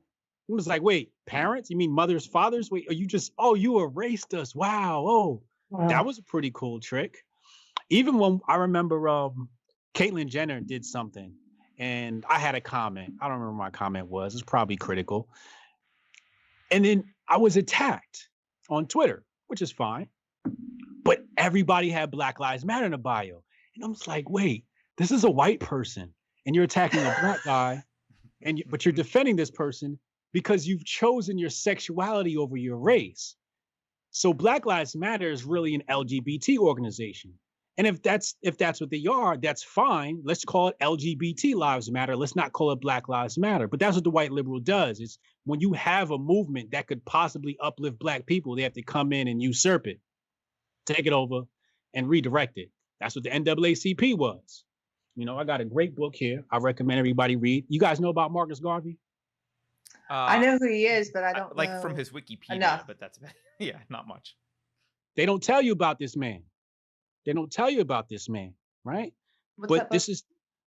It was like, wait, parents? You mean mothers, fathers? Wait, you erased us. Wow. Oh, that was a pretty cool trick. Even when I remember Caitlyn Jenner did something and I had a comment. I don't remember what my comment was. It's probably critical. And then I was attacked on Twitter, which is fine. But everybody had Black Lives Matter in the bio. And I was like, wait, this is a white person and you're attacking a Black guy, but you're defending this person because you've chosen your sexuality over your race. So Black Lives Matter is really an LGBT organization. And if that's what they are, that's fine. Let's call it LGBT Lives Matter. Let's not call it Black Lives Matter. But that's what the white liberal does. It's when you have a movement that could possibly uplift Black people, they have to come in and usurp it, take it over, and redirect it. That's what the NAACP was. I got a great book here. I recommend everybody read. You guys know about Marcus Garvey? I know who he is, but I don't know from his Wikipedia, enough. But that's not much. They don't tell you about this man. Right? But this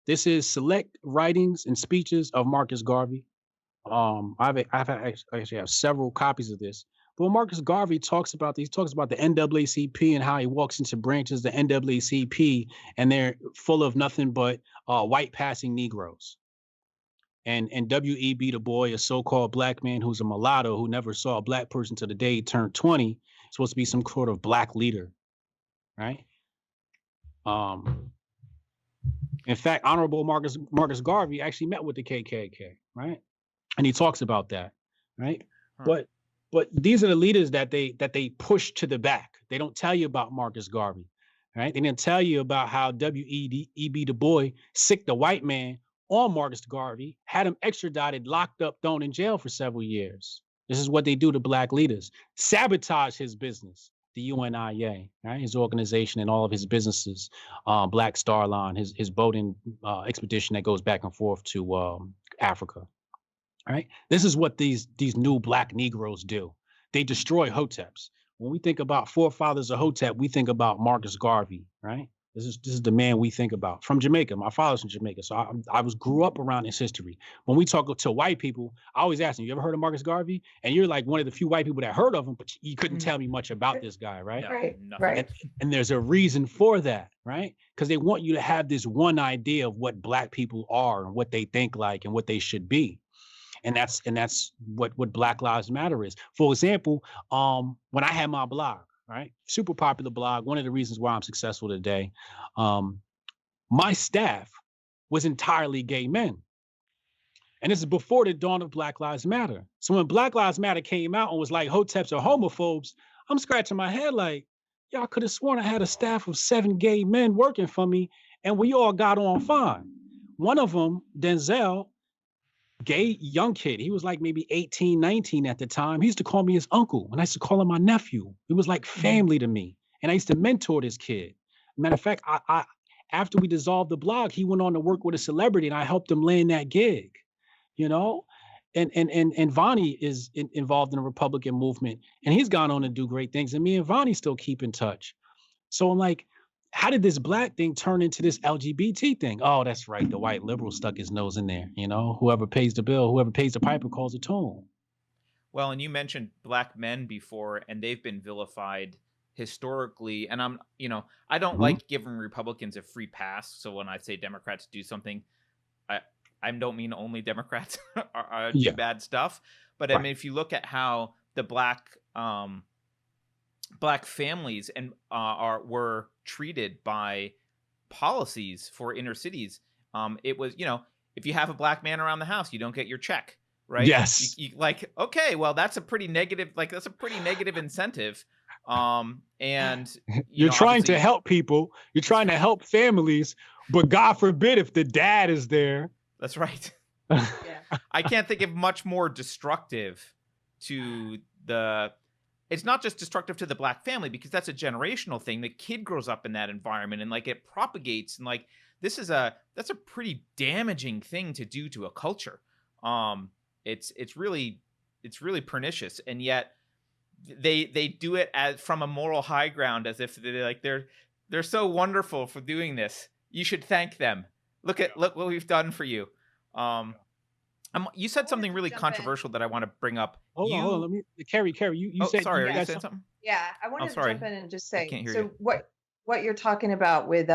is select writings and speeches of Marcus Garvey. I actually have several copies of this. But when Marcus Garvey talks about the NAACP and how he walks into branches of the NAACP and they're full of nothing but white passing Negroes. And W.E.B. Du Bois, a so-called Black man who's a mulatto who never saw a Black person till the day he turned 20, supposed to be some sort of Black leader, right? In fact, Honorable Marcus Garvey actually met with the KKK, right? And he talks about that, right? But these are the leaders that they push to the back. They don't tell you about Marcus Garvey, right? They didn't tell you about how W.E.B. Du Bois sicked the white man on Marcus Garvey, had him extradited, locked up, thrown in jail for several years. This is what they do to Black leaders. Sabotage his business, the UNIA, right? His organization and all of his businesses, Black Star Line, his boating expedition that goes back and forth to Africa, right? This is what these new Black Negroes do. They destroy Hoteps. When we think about forefathers of Hotep, we think about Marcus Garvey, right? This is the man we think about from Jamaica. My father's from Jamaica, so I grew up around his history. When we talk to white people, I always ask them, "You ever heard of Marcus Garvey?" And you're like one of the few white people that heard of him, but you couldn't tell me much about this guy, right? No, Right, nothing. right. And there's a reason for that, right? Because they want you to have this one idea of what Black people are and what they think like and what they should be. And that's what Black Lives Matter is. For example, when I had my blog, right, super popular blog, one of the reasons why I'm successful today, my staff was entirely gay men. And this is before the dawn of Black Lives Matter. So when Black Lives Matter came out and was like, Hoteps are homophobes, I'm scratching my head like, y'all could have sworn I had a staff of 7 gay men working for me, and we all got on fine. One of them, Denzel, gay young kid, he was like maybe 18, 19 at the time. He used to call me his uncle, and I used to call him my nephew. It was like family to me. And I used to mentor this kid. Matter of fact, I after we dissolved the blog, he went on to work with a celebrity, and I helped him land that gig, you know? And Vonnie is involved in the Republican movement, and he's gone on to do great things. And me and Vonnie still keep in touch. So I'm like, how did this Black thing turn into this LGBT thing? Oh, that's right. The white liberal stuck his nose in there. You know, whoever pays the bill, whoever pays the piper calls the tune. Well, and you mentioned Black men before, and they've been vilified historically. And I don't like giving Republicans a free pass. So when I say Democrats do something, I don't mean only Democrats do bad stuff. But I mean, if you look at how the Black families and were treated by policies for inner cities, it was, if you have a Black man around the house, you don't get your check, right? Yes. You like, okay, well, that's a pretty negative incentive. And you're trying to help people, you're trying to help families, but God forbid if the dad is there. That's right. Yeah. I can't think of much more destructive to it's not just destructive to the Black family, because that's a generational thing. The kid grows up in that environment and like it propagates, and like that's a pretty damaging thing to do to a culture. It's really pernicious, and yet they do it as from a moral high ground, as if they're so wonderful for doing this. You should thank them. Look what we've done for you. You said something really controversial that I want to bring up. Hold on. Let me, Carrie, you said. Sorry, you are you saying something? Yeah, I wanted to jump in and just say, can't hear so you. what you're talking about with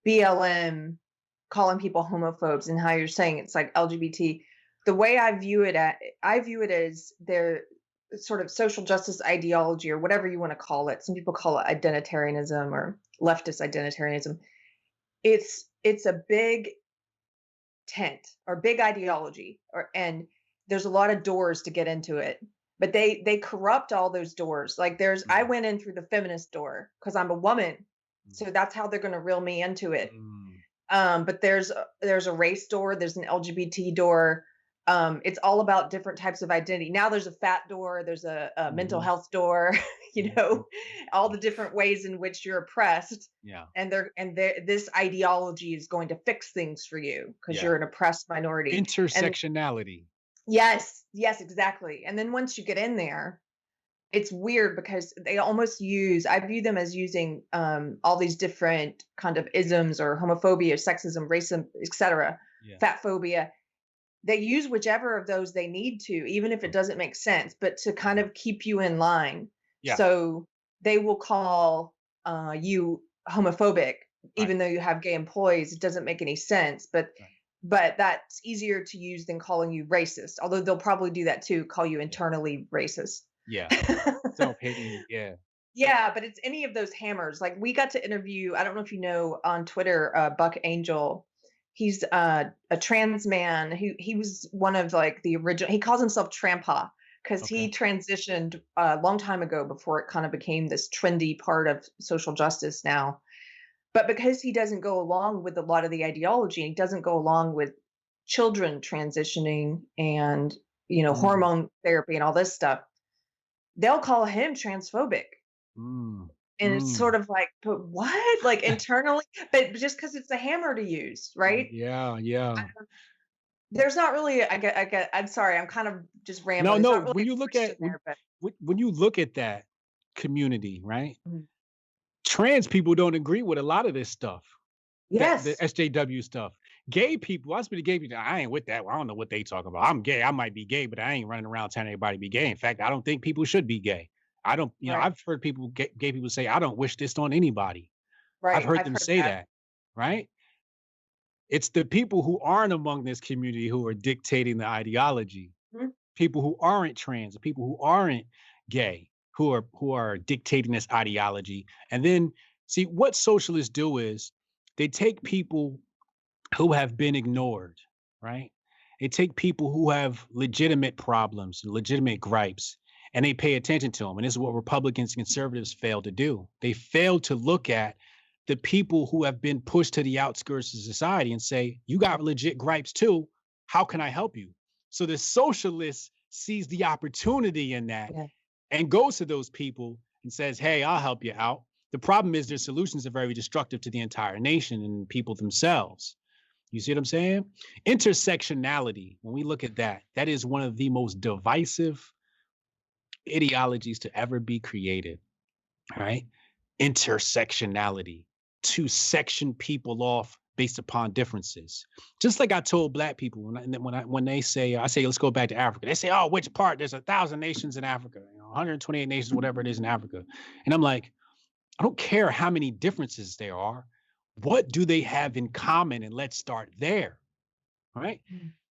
BLM calling people homophobes and how you're saying it's like LGBT. The way I view it as their sort of social justice ideology, or whatever you want to call it. Some people call it identitarianism or leftist identitarianism. It's a big tent or big ideology, and there's a lot of doors to get into it, but they corrupt all those doors. Like I went in through the feminist door because I'm a woman, so that's how they're going to reel me into it. But there's a race door, there's an LGBT door. It's all about different types of identity. Now there's a fat door, there's a mental health door, all the different ways in which you're oppressed. Yeah. And this ideology is going to fix things for you because you're an oppressed minority. Intersectionality. Yes, exactly. And then once you get in there, it's weird because they almost I view them as using all these different kind of isms, or homophobia, sexism, racism, etc., fat phobia. They use whichever of those they need to, even if it doesn't make sense, but to kind of keep you in line. Yeah. So they will call you homophobic, even though you have gay employees. It doesn't make any sense, but that's easier to use than calling you racist. Although they'll probably do that too, call you internally racist. Yeah. Self-hating. Yeah. Yeah, but it's any of those hammers. Like we got to interview, I don't know if you know, on Twitter, Buck Angel. He's a trans man. He was one of like the original. He calls himself Trampa because he transitioned a long time ago before it kind of became this trendy part of social justice now. But because he doesn't go along with a lot of the ideology, he doesn't go along with children transitioning and hormone therapy and all this stuff, they'll call him transphobic. And it's sort of like, but what? Like internally, but just because it's a hammer to use, right? Yeah. There's not really. I'm sorry. I'm kind of just rambling. No. Really when you look at that community, right? Trans people don't agree with a lot of this stuff. That the Yes. SJW stuff. Gay people, I speak to gay people. I ain't with that. I don't know what they talking about. I'm gay. I might be gay, but I ain't running around telling everybody to be gay. In fact, I don't think people should be gay. I don't, Right. I've heard people, gay people say, I don't wish this on anybody. I've Right. heard I've them heard say that. that, right? It's the people who aren't among this community who are dictating the ideology. Mhm. People who aren't trans, the people who aren't gay, who are dictating this ideology. And then see what socialists do is they take people who have been ignored, right? They take people who have legitimate problems, legitimate gripes, and they pay attention to them. And this is what Republicans and conservatives fail to do. They fail to look at the people who have been pushed to the outskirts of society and say, you got legit gripes too. How can I help you? So the socialist sees the opportunity in that Yeah. and goes to those people and says, hey, I'll help you out. The problem is their solutions are very destructive to the entire nation and people themselves. You see what I'm saying? Intersectionality, when we look at that, that is one of the most divisive ideologies to ever be created, right? Intersectionality, to section people off based upon differences. Just like I told Black people when they say, I say, let's go back to Africa. They say, oh, which part? There's 1,000 nations in Africa, 128 nations, whatever it is in Africa. And I'm like, I don't care how many differences there are. What do they have in common? And let's start there. Right?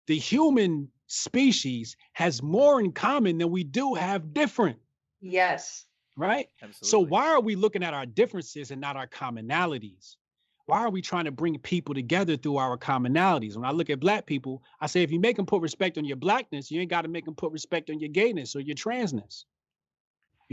The human species has more in common than we do have different. Yes. Right? Absolutely. So why are we looking at our differences and not our commonalities? Why are we trying to bring people together through our commonalities? When I look at Black people, I say, if you make them put respect on your Blackness, you ain't got to make them put respect on your gayness or your transness.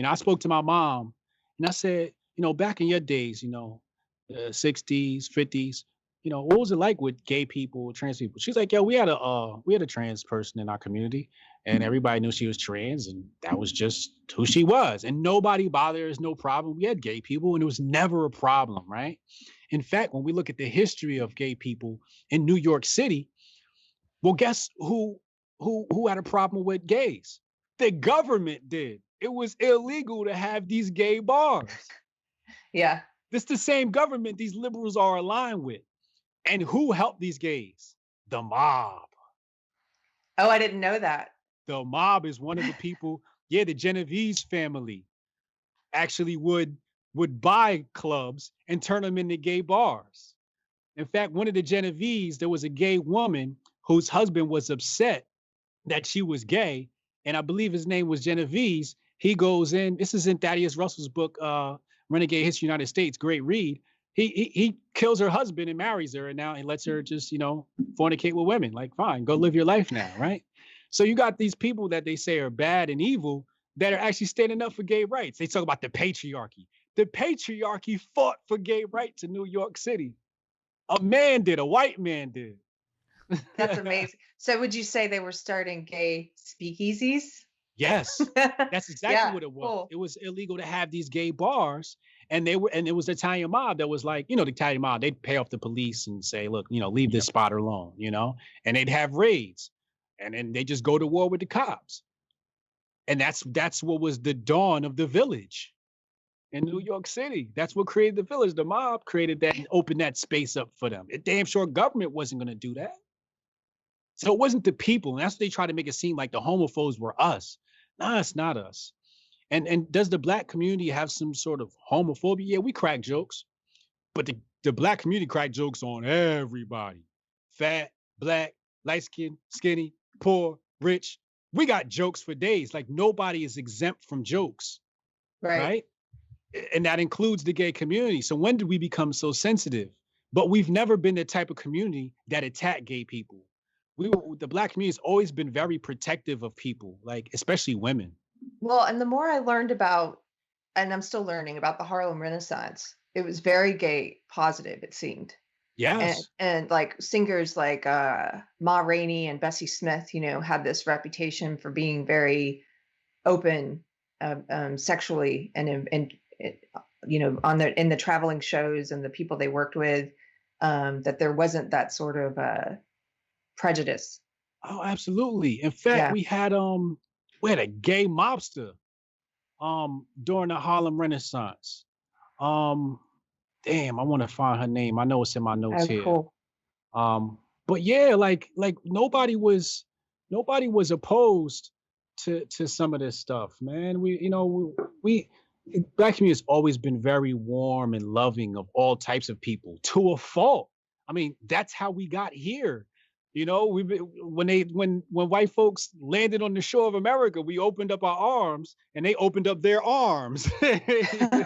I spoke to my mom and I said, back in your days, 60s, 50s, what was it like with gay people, trans people? She's like, yo, we had a trans person in our community and everybody knew she was trans and that was just who she was. And nobody bothered us, no problem. We had gay people and it was never a problem, right? In fact, when we look at the history of gay people in New York City, well, guess who had a problem with gays? The government did. It was illegal to have these gay bars. Yeah. This the same government these liberals are aligned with. And who helped these gays? The mob. Oh, I didn't know that. The mob is one of the people, the Genovese family actually would buy clubs and turn them into gay bars. In fact, one of the Genovese, there was a gay woman whose husband was upset that she was gay. And I believe his name was Genovese. He goes in, this is in Thaddeus Russell's book, Renegade History of the United States, great read. He kills her husband and marries her and now he lets her just, fornicate with women. Like, fine, go live your life now, right? So you got these people that they say are bad and evil that are actually standing up for gay rights. They talk about the patriarchy. The patriarchy fought for gay rights in New York City. A man did, a white man did. That's amazing. So would you say they were starting gay speakeasies? Yes, that's exactly what it was. Cool. It was illegal to have these gay bars. And it was the Italian mob that was like, the Italian mob, they'd pay off the police and say, look, leave this spot alone, and they'd have raids and then they just go to war with the cops. And that's what was the dawn of the village in New York City. That's what created the village. The mob created that and opened that space up for them. It damn sure government wasn't going to do that. So it wasn't the people. And that's what they try to make it seem like the homophobes were us. No, it's not us. And does the Black community have some sort of homophobia? Yeah, we crack jokes, but the Black community crack jokes on everybody. Fat, Black, light skin, skinny, poor, rich. We got jokes for days. Like nobody is exempt from jokes, right? And that includes the gay community. So when did we become so sensitive? But we've never been the type of community that attack gay people. The Black community has always been very protective of people, like especially women. Well, and the more I learned about, and I'm still learning about the Harlem Renaissance, it was very gay positive, it seemed. Yes. And like singers like Ma Rainey and Bessie Smith, had this reputation for being very open sexually and in the traveling shows and the people they worked with, that there wasn't that sort of prejudice. Oh, absolutely. In fact, we had a gay mobster during the Harlem Renaissance. Um, damn, I want to find her name. I know it's in my notes Oh, here. cool. But yeah, like nobody was opposed to some of this stuff, man. Black community has always been very warm and loving of all types of people to a fault. I mean, that's how we got here. When white folks landed on the shore of America, we opened up our arms and they opened up their arms. you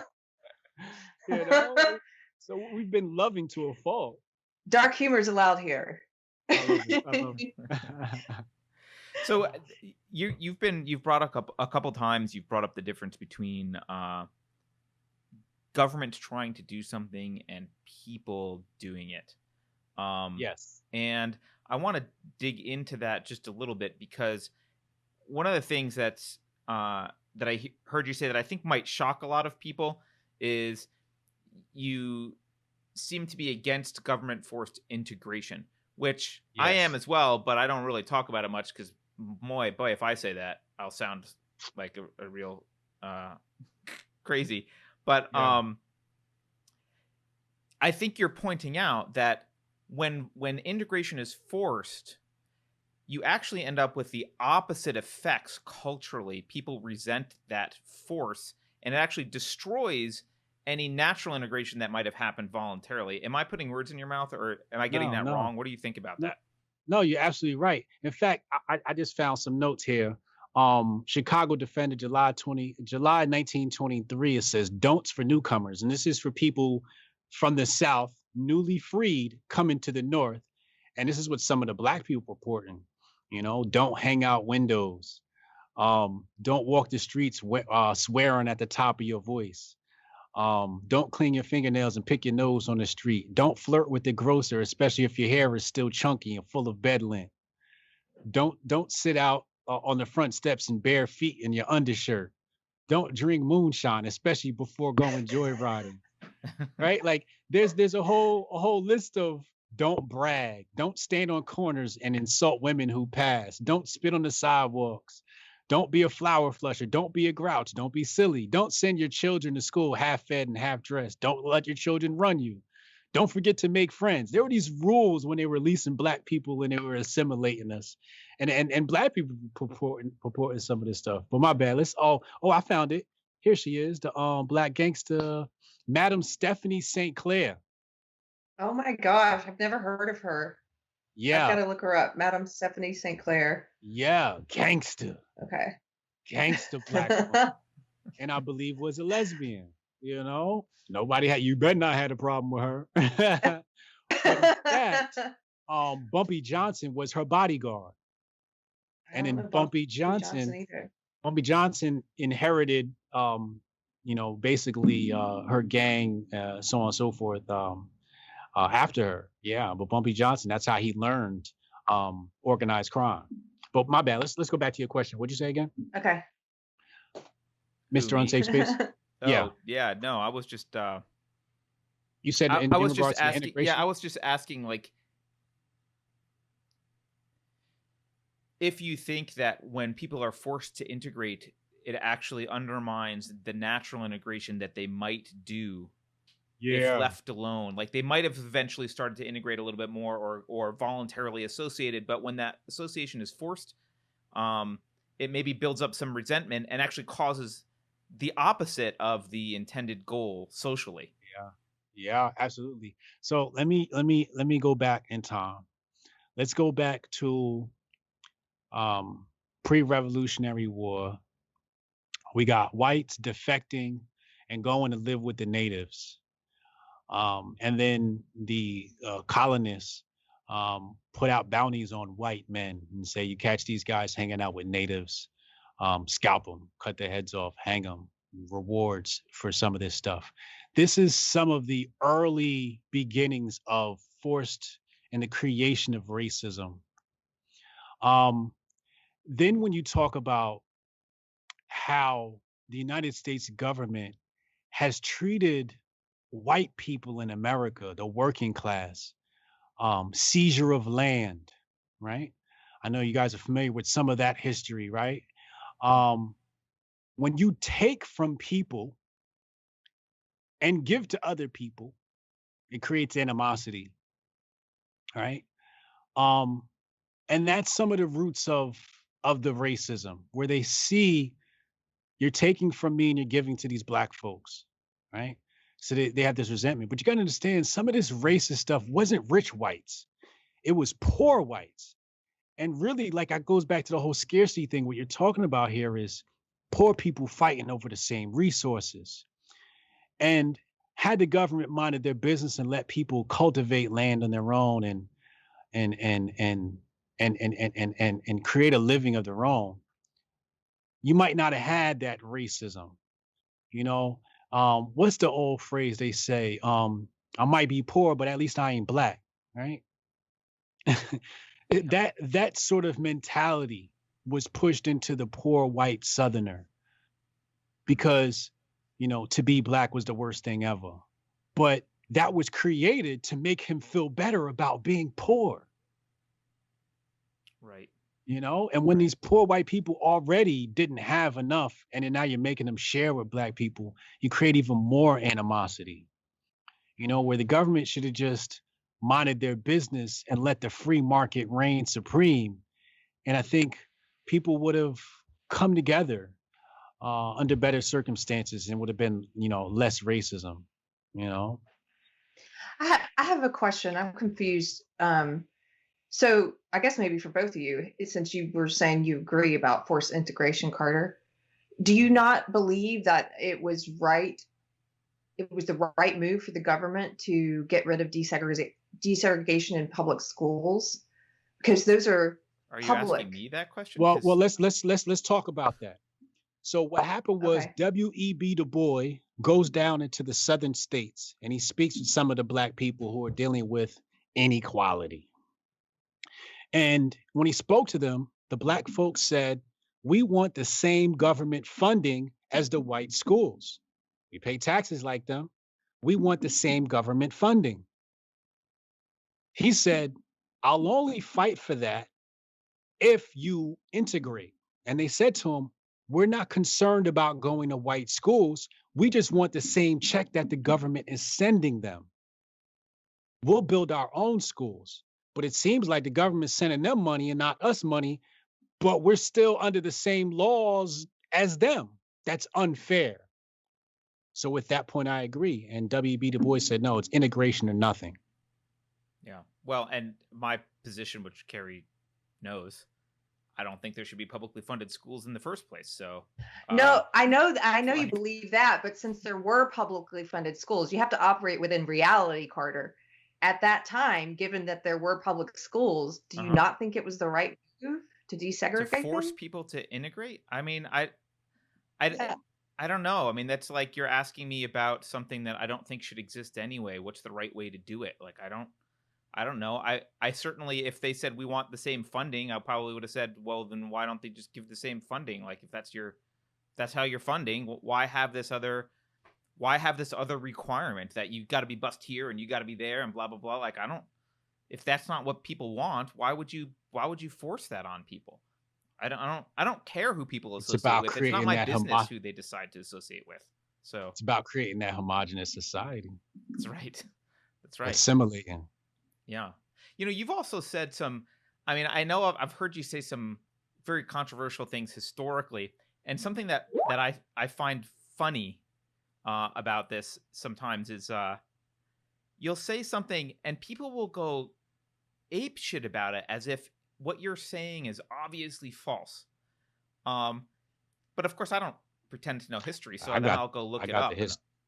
know, so we've been loving to a fault. Dark humor is allowed here. I love it. I love it. So you've brought up a couple times. You've brought up the difference between government trying to do something and people doing it. Yes. And I want to dig into that just a little bit, because one of the things that I heard you say that I think might shock a lot of people is you seem to be against government forced integration, which I am Yes. as well, but I don't really talk about it much because, boy, if I say that, I'll sound like a real crazy. But Yeah. I think you're pointing out that when integration is forced, you actually end up with the opposite effects culturally. People resent that force, and it actually destroys any natural integration that might have happened voluntarily. Am I putting words in your mouth, or am I getting No, that no, wrong? What do you think about no, that? no, you're absolutely right. In fact, I just found some notes here. Chicago Defender, July 1923. It says don'ts for newcomers. And this is for people from the South, newly freed, coming to the North. And this is what some of the black people reporting. Don't hang out windows. Don't walk the streets swearing at the top of your voice. Don't clean your fingernails and pick your nose on the street. Don't flirt with the grocer, especially if your hair is still chunky and full of bed lint. Don't sit out on the front steps in bare feet in your undershirt. Don't drink moonshine, especially before going joyriding. Right? Like there's a whole list of don't brag, don't stand on corners and insult women who pass, don't spit on the sidewalks, don't be a flower flusher, don't be a grouch, don't be silly, don't send your children to school half fed and half dressed, don't let your children run you. Don't forget to make friends. There were these rules when they were releasing black people and they were assimilating us. And black people purporting some of this stuff. But my bad. I found it. Here she is, the black gangster, Madam Stephanie St. Clair. Oh my gosh, I've never heard of her. I've got Yeah, to look her up. Madam Stephanie St. Clair. yeah, gangster, Okay. gangster black woman. And I believe was a lesbian. Nobody had. You better not had a problem with her. But in fact, I Bumpy Johnson was her bodyguard, and don't then know Bumpy Bobby Johnson Johnson, either. Bumpy Johnson inherited, basically her gang, so on and so forth. After her. Yeah, but Bumpy Johnson, that's how he learned organized crime. But my bad. Let's go back to your question. What'd you say again, Okay. Who, Mr. me? Unsafe Space? Yeah, Oh, yeah, no, I was just you said I in was just regards to the asking. Yeah, I integration. was just asking, like, if you think that when people are forced to integrate, it actually undermines the natural integration that they might do if Yeah. left alone. Like, they might have eventually started to integrate a little bit more, or voluntarily associated, but when that association is forced, it maybe builds up some resentment and actually causes the opposite of the intended goal socially. Yeah. Yeah, absolutely. So let me go back in time. Let's go back to um pre-revolutionary war. We got whites defecting and going to live with the natives. And then the colonists put out bounties on white men and say, you catch these guys hanging out with natives, scalp them, cut their heads off, hang them, rewards for some of this stuff. This is some of the early beginnings of forced and the creation of racism. Um, then when you talk about how the United States government has treated white people in America, the working class, seizure of land, right? I know you guys are familiar with some of that history, right? Um, when you take from people and give to other people, it creates animosity, right? Um, and that's some of the roots of the racism, where they see you're taking from me and you're giving to these black folks, right? So they have this resentment. But you got to understand, some of this racist stuff wasn't rich whites, it was poor whites. And really, like, that goes back to the whole scarcity thing. What you're talking about here is poor people fighting over the same resources. And had the government minded their business and let people cultivate land on their own and and and and create a living of their own, you might not have had that racism. You know, what's the old phrase they say? I might be poor, but at least I ain't black, right? That sort of mentality was pushed into the poor white Southerner because, to be black was the worst thing ever. But that was created to make him feel better about being poor. Right. And when these poor white people already didn't have enough, and then now you're making them share with black people, you create even more animosity, where the government should have just minded their business and let the free market reign supreme. And I think people would have come together under better circumstances and would have been, less racism, you know? I have a question. I'm confused. So I guess maybe for both of you, since you were saying you agree about forced integration, Carter, do you not believe that it was right? It was the right move for the government to get rid of desegregation in public schools, because those are Are you public. asking me that question? Well, let's talk about that. So what happened was Okay. W.E.B. Du Bois goes down into the southern states and he speaks with some of the black people who are dealing with inequality. And when he spoke to them, the black folks said, we want the same government funding as the white schools. We pay taxes like them. We want the same government funding. He said, I'll only fight for that if you integrate. And they said to him, we're not concerned about going to white schools. We just want the same check that the government is sending them. We'll build our own schools. But it seems like the government's sending them money and not us money, but we're still under the same laws as them. That's unfair. So with that point, I agree. And W.B. Du Bois said, no, it's integration or nothing. Yeah. Well, and my position, which Carrie knows, I don't think there should be publicly funded schools in the first place. So No, I know you like- believe that, but since there were publicly funded schools, you have to operate within reality, Carter. At that time, given that there were public schools, do you not think it was the right move to desegregate to force them? people to integrate? I mean, Yeah. I don't know. I mean, that's like you're asking me about something that I don't think should exist anyway. What's the right way to do it? Like, I don't know. I certainly, if they said we want the same funding, I probably would have said, well, then why don't they just give the same funding? Like, if that's how you're funding, why have this other requirement that you got to be bussed here and you got to be there and blah blah blah? Like, if that's not what people want, why would you force that on people? I don't care who people associate with. It's not my business who they decide to associate with. So it's about creating that homogenous society. That's right. That's right. Assimilating. Yeah. You've also said I mean, I know I've heard you say some very controversial things historically, and something that I find funny about this sometimes is you'll say something and people will go ape shit about it as if what you're saying is obviously false. But of course I don't pretend to know history, so I'll go look it up.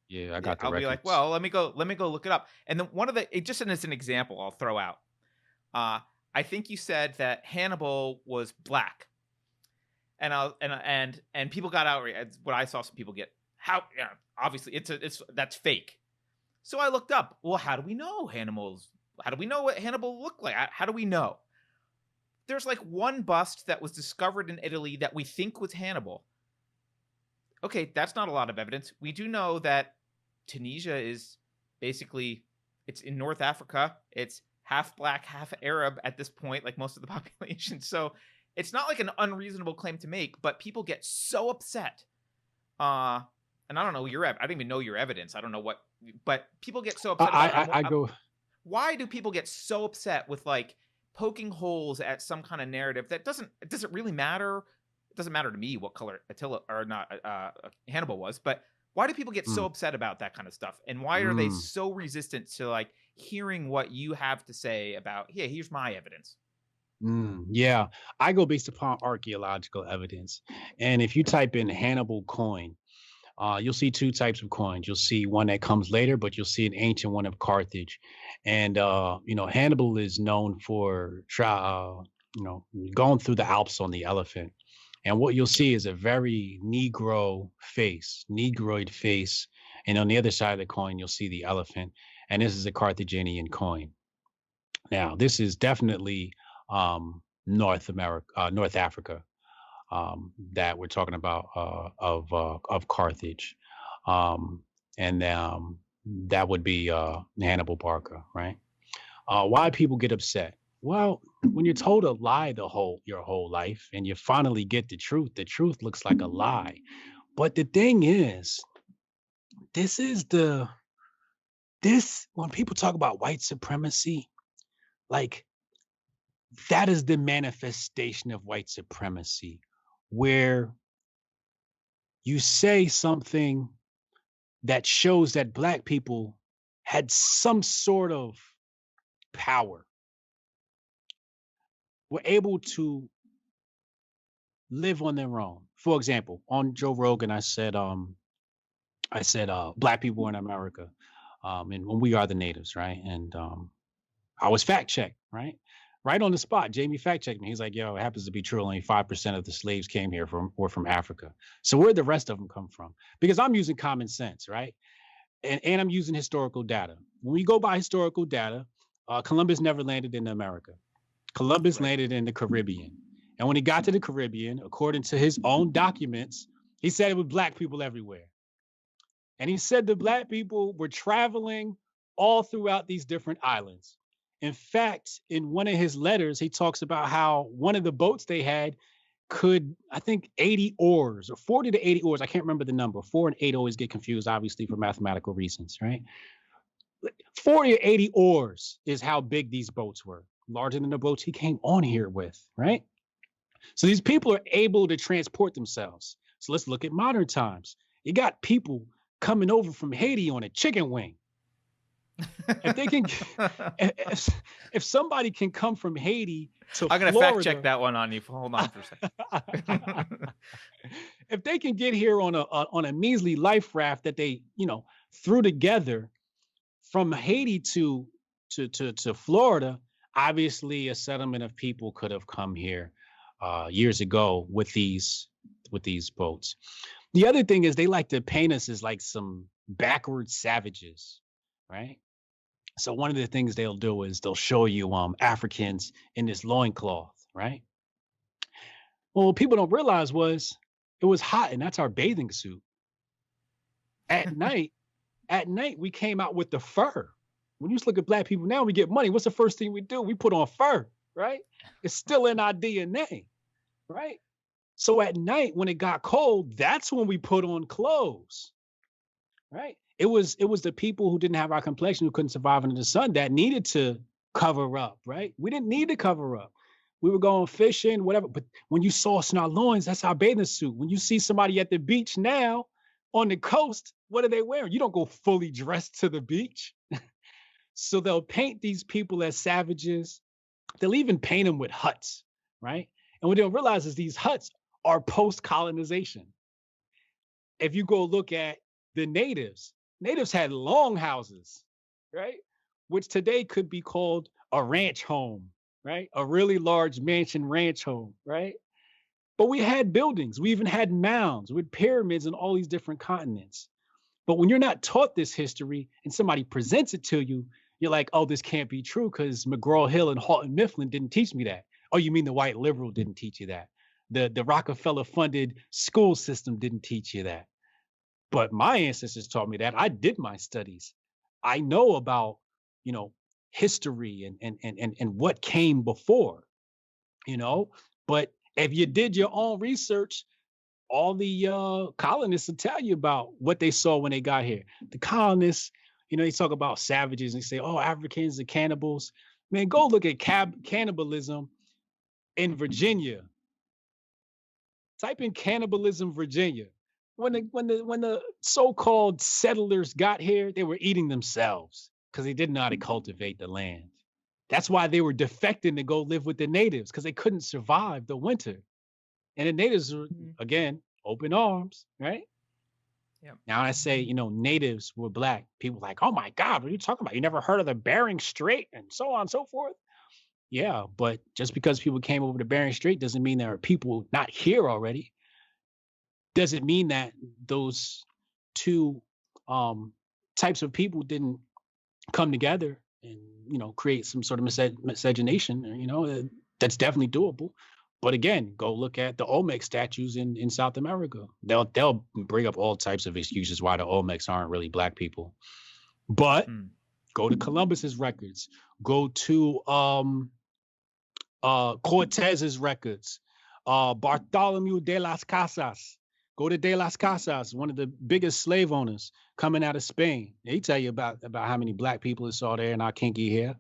Yeah, I got the I'll records. be like, well, let me go look it up. And then just as an example, I'll throw out. I think you said that Hannibal was black, and people got outraged. What I saw some people get obviously that's fake. So I looked up. Well, how do we know How do we know what Hannibal looked like? How do we know? There's like one bust that was discovered in Italy that we think was Hannibal. Okay, that's not a lot of evidence. We do know that Tunisia is basically, it's in North Africa. It's half black, half Arab at this point, like most of the population. So it's not like an unreasonable claim to make, but people get so upset. And I don't know I don't even know your evidence. I don't know what but people get so upset about it. I go. Why do people get so upset with like poking holes at some kind of narrative that doesn't really matter? It doesn't matter to me what color Attila or not Hannibal was, but why do people get so Mm, upset about that kind of stuff? And why are they mm, so resistant to like hearing what you have to say about, yeah, here's my evidence? yeah, I go based upon archaeological evidence, and if you type in Hannibal coin, you'll see two types of coins. You'll see one that comes later, but you'll see an ancient one of Carthage. And Hannibal is known for going through the Alps on the elephant. And what you'll see is a very Negroid face. And on the other side of the coin, you'll see the elephant. And this is a Carthaginian coin. Now, this is definitely North Africa, that we're talking about, of Carthage, and that would be Hannibal Barca, right? Why people get upset? Well, when you're told a lie your whole life, and you finally get the truth looks like a lie. But the thing is, this is the this when people talk about white supremacy, like that is the manifestation of white supremacy, where you say something that shows that black people had some sort of power, were able to live on their own. For example, on Joe Rogan, I said black people in America, and when we are the natives, right? And I was fact checked, right? Right on the spot. Jamie fact checked me. He's like, "Yo, it happens to be true. Only 5% of the slaves came here from Africa. So where'd the rest of them come from?" Because I'm using common sense, right? And I'm using historical data. When we go by historical data, Columbus never landed in America. Columbus Right. landed in the Caribbean. And when he got to the Caribbean, according to his own documents, he said it was black people everywhere. And he said the black people were traveling all throughout these different islands. In fact, in one of his letters, he talks about how one of the boats they had could, I think, 80 oars or 40 to 80 oars. I can't remember the number. 4 and 8 always get confused, obviously, for mathematical reasons, right? 40 or 80 oars is how big these boats were, larger than the boats he came on here with, right? So these people are able to transport themselves. So let's look at modern times. You got people coming over from Haiti on a chicken wing. If they can, if, if somebody can come from Haiti to I'm gonna fact check Florida, that one on you. Hold on for a second. if they can get here on a measly life raft that they threw together from Haiti to Florida, obviously a settlement of people could have come here years ago with these boats. The other thing is they like to paint us as like some backward savages, right? So one of the things they'll do is they'll show you Africans in this loincloth, right? Well, what people don't realize was it was hot, and that's our bathing suit. At night, we came out with the fur. When you look at black people now, we get money. What's the first thing we do? We put on fur, right? It's still in our DNA, right? So at night, when it got cold, that's when we put on clothes, right? It was the people who didn't have our complexion, who couldn't survive in the sun, that needed to cover up, right? We didn't need to cover up. We were going fishing, whatever. But when you saw us in our loins, that's our bathing suit. When you see somebody at the beach now on the coast, what are they wearing? You don't go fully dressed to the beach. So they'll paint these people as savages. They'll even paint them with huts, right? And what they don't realize is these huts are post-colonization. If you go look at the natives had long houses, right? Which today could be called a ranch home, right? A really large mansion ranch home, right? But we had buildings. We even had mounds with pyramids in all these different continents. But when you're not taught this history and somebody presents it to you, you're like, oh, this can't be true because McGraw-Hill and Houghton Mifflin didn't teach me that. Oh, you mean the white liberal didn't teach you that? The Rockefeller-funded school system didn't teach you that. But my ancestors taught me that. I did my studies. I know about, history and what came before, But if you did your own research, all the colonists will tell you about what they saw when they got here. The colonists, they talk about savages and they say, oh, Africans are cannibals. Man, go look at cannibalism in Virginia. Type in cannibalism Virginia. When the so-called settlers got here, they were eating themselves because they didn't know how to cultivate the land. That's why they were defecting to go live with the natives, because they couldn't survive the winter. And the natives were, again, open arms, right? Yep. Now I say, natives were black. People like, oh my God, what are you talking about? You never heard of the Bering Strait and so on and so forth? Yeah, but just because people came over the Bering Strait doesn't mean there are people not here already. Doesn't mean that those two types of people didn't come together and create some sort of miscegenation. That's definitely doable. But again, go look at the Olmec statues in South America. They'll bring up all types of excuses why the Olmecs aren't really black people. But go to Columbus's records. Go to Cortez's records. Bartholomew de las Casas. Go to De las Casas, one of the biggest slave owners coming out of Spain. They tell you about how many black people it saw there in our kinky hair.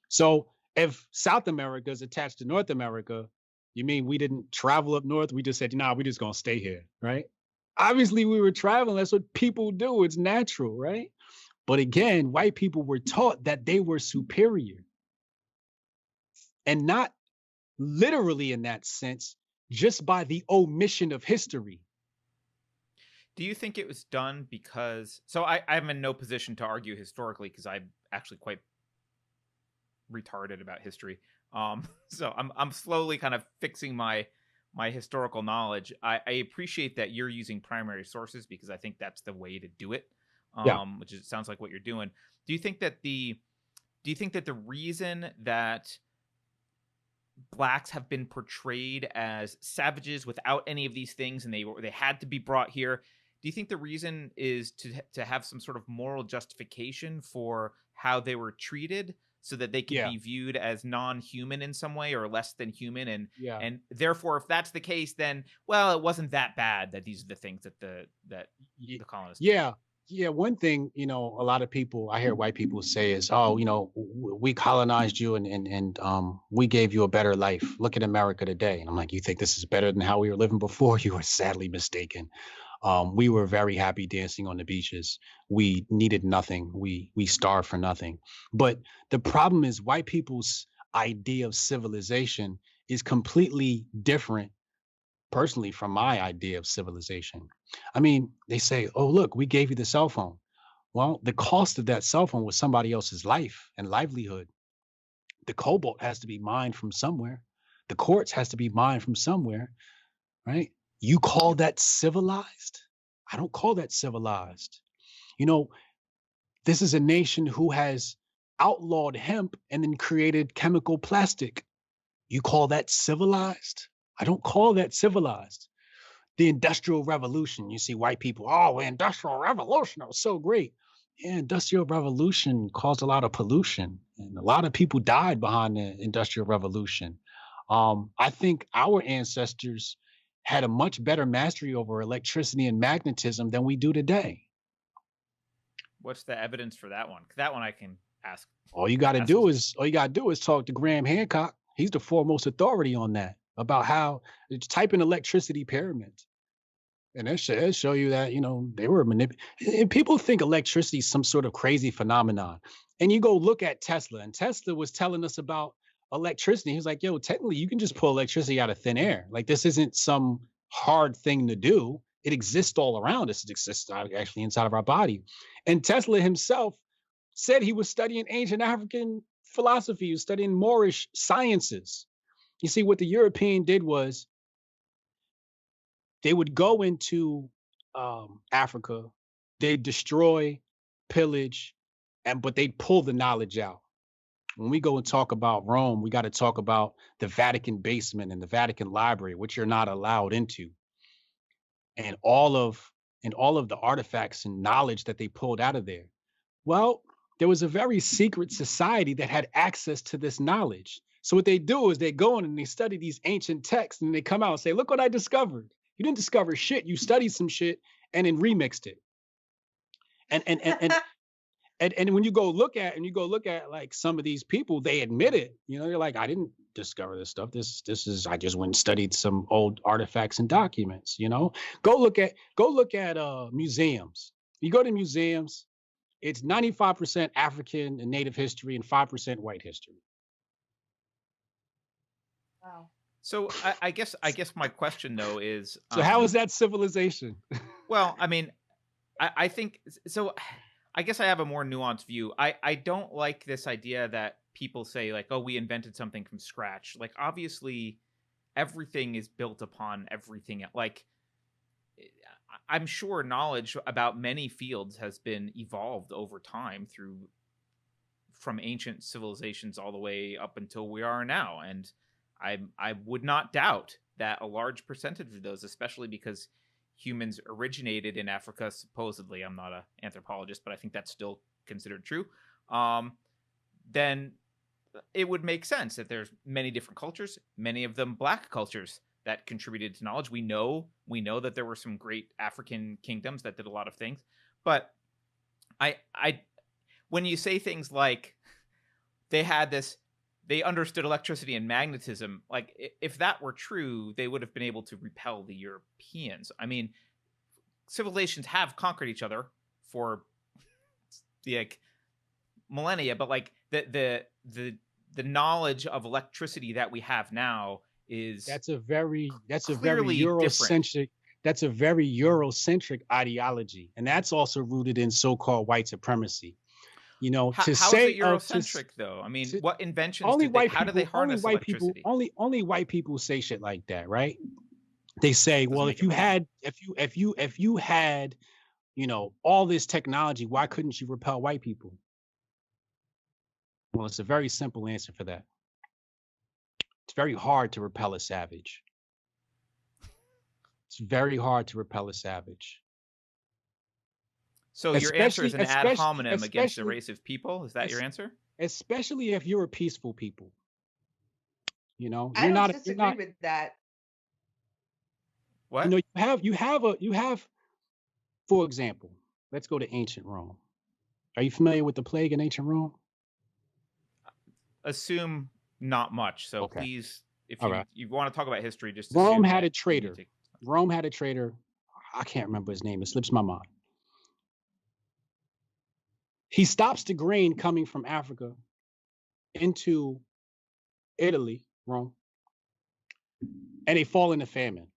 So if South America is attached to North America, you mean we didn't travel up north? We just said, nah, we're just going to stay here, right? Obviously, we were traveling. That's what people do. It's natural, right? But again, white people were taught that they were superior. And not literally in that sense, just by the omission of history. Do you think it was done because... So I'm in no position to argue historically because I'm actually quite retarded about history. So I'm slowly kind of fixing my historical knowledge. I appreciate that you're using primary sources because I think that's the way to do it. Which is, sounds like what you're doing. Do you think that the reason that blacks have been portrayed as savages without any of these things and they had to be brought here, do you think the reason is to have some sort of moral justification for how they were treated so that they can be viewed as non-human in some way or less than human? And therefore, if that's the case, then, well, it wasn't that bad that these are the things that the colonists did. Yeah, one thing, a lot of people, I hear white people say is, oh, we colonized you and we gave you a better life. Look at America today. And I'm like, you think this is better than how we were living before? You are sadly mistaken. We were very happy dancing on the beaches. We needed nothing. We starved for nothing. But the problem is white people's idea of civilization is completely different, personally, from my idea of civilization. I mean, they say, oh, look, we gave you the cell phone. Well, the cost of that cell phone was somebody else's life and livelihood. The cobalt has to be mined from somewhere. The quartz has to be mined from somewhere, right? You call that civilized? I don't call that civilized. This is a nation who has outlawed hemp and then created chemical plastic. You call that civilized? I don't call that civilized. The Industrial Revolution, you see white people, oh, the Industrial Revolution, that was so great. Yeah, Industrial Revolution caused a lot of pollution and a lot of people died behind the Industrial Revolution. I think our ancestors had a much better mastery over electricity and magnetism than we do today. What's the evidence for that one? That one I can ask. All you got to do is talk to Graham Hancock. He's the foremost authority on that, about how type in electricity pyramids. And it'll show you that, they were manipulated. People think electricity is some sort of crazy phenomenon. And you go look at Tesla, and Tesla was telling us about electricity. He was like, yo, technically you can just pull electricity out of thin air. Like, this isn't some hard thing to do. It exists all around us. It exists actually inside of our body. And Tesla himself said he was studying ancient African philosophy. He was studying Moorish sciences. You see, what the European did was they would go into Africa, they'd destroy, pillage, but they'd pull the knowledge out. When we go and talk about Rome, we got to talk about the Vatican basement and the Vatican library, which you're not allowed into. And all of the artifacts and knowledge that they pulled out of there. Well, there was a very secret society that had access to this knowledge. So what they do is they go in and they study these ancient texts and they come out and say, look what I discovered. You didn't discover shit. You studied some shit and then remixed it. and when you go look at like some of these people, they admit it. You know, they're like, I didn't discover this stuff. This is I just went and studied some old artifacts and documents. You know, go look at museums. You go to museums, it's 95% African and Native history and 5% white history. Wow. So I guess my question though is, So how is that civilization? well, I mean, I think so. I guess I have a more nuanced view. I don't like this idea that people say like, oh, we invented something from scratch. Like, obviously, everything is built upon everything. Like, I'm sure knowledge about many fields has been evolved over time from ancient civilizations all the way up until we are now. And I would not doubt that a large percentage of those, especially because humans originated in Africa, supposedly. I'm not an anthropologist, but I think that's still considered true. Then it would make sense that there's many different cultures, many of them black cultures, that contributed to knowledge. We know that there were some great African kingdoms that did a lot of things, but I when you say things like they understood electricity and magnetism, like if that were true, they would have been able to repel the Europeans. I mean, civilizations have conquered each other for like millennia, but like the knowledge of electricity that we have now is that's a very clearly Eurocentric. That's a very Eurocentric ideology, and that's also rooted in so-called white supremacy. You know, how to is say it Eurocentric though? I mean, what inventions only did they? white How do people, they harness electricity? only white people say shit like that, right? They say, Doesn't well, make if you it wrong. had, you know, all this technology, why couldn't you repel white people? Well, it's a very simple answer for that. It's very hard to repel a savage. It's very hard to repel a savage. So your answer is an ad especially, hominem against a especially, race of people? Is that your answer? especially if you're a peaceful people. You know, I don't disagree with that. What? You know, you have, for example, let's go to ancient Rome. Are you familiar with the plague in ancient Rome? Assume not much. So Okay. please, if All you right. you want to talk about history, just Rome assume had that a traitor. Rome had a traitor. I can't remember his name. It slips my mind. He stops the grain coming from Africa into Italy, Rome, and they fall into famine.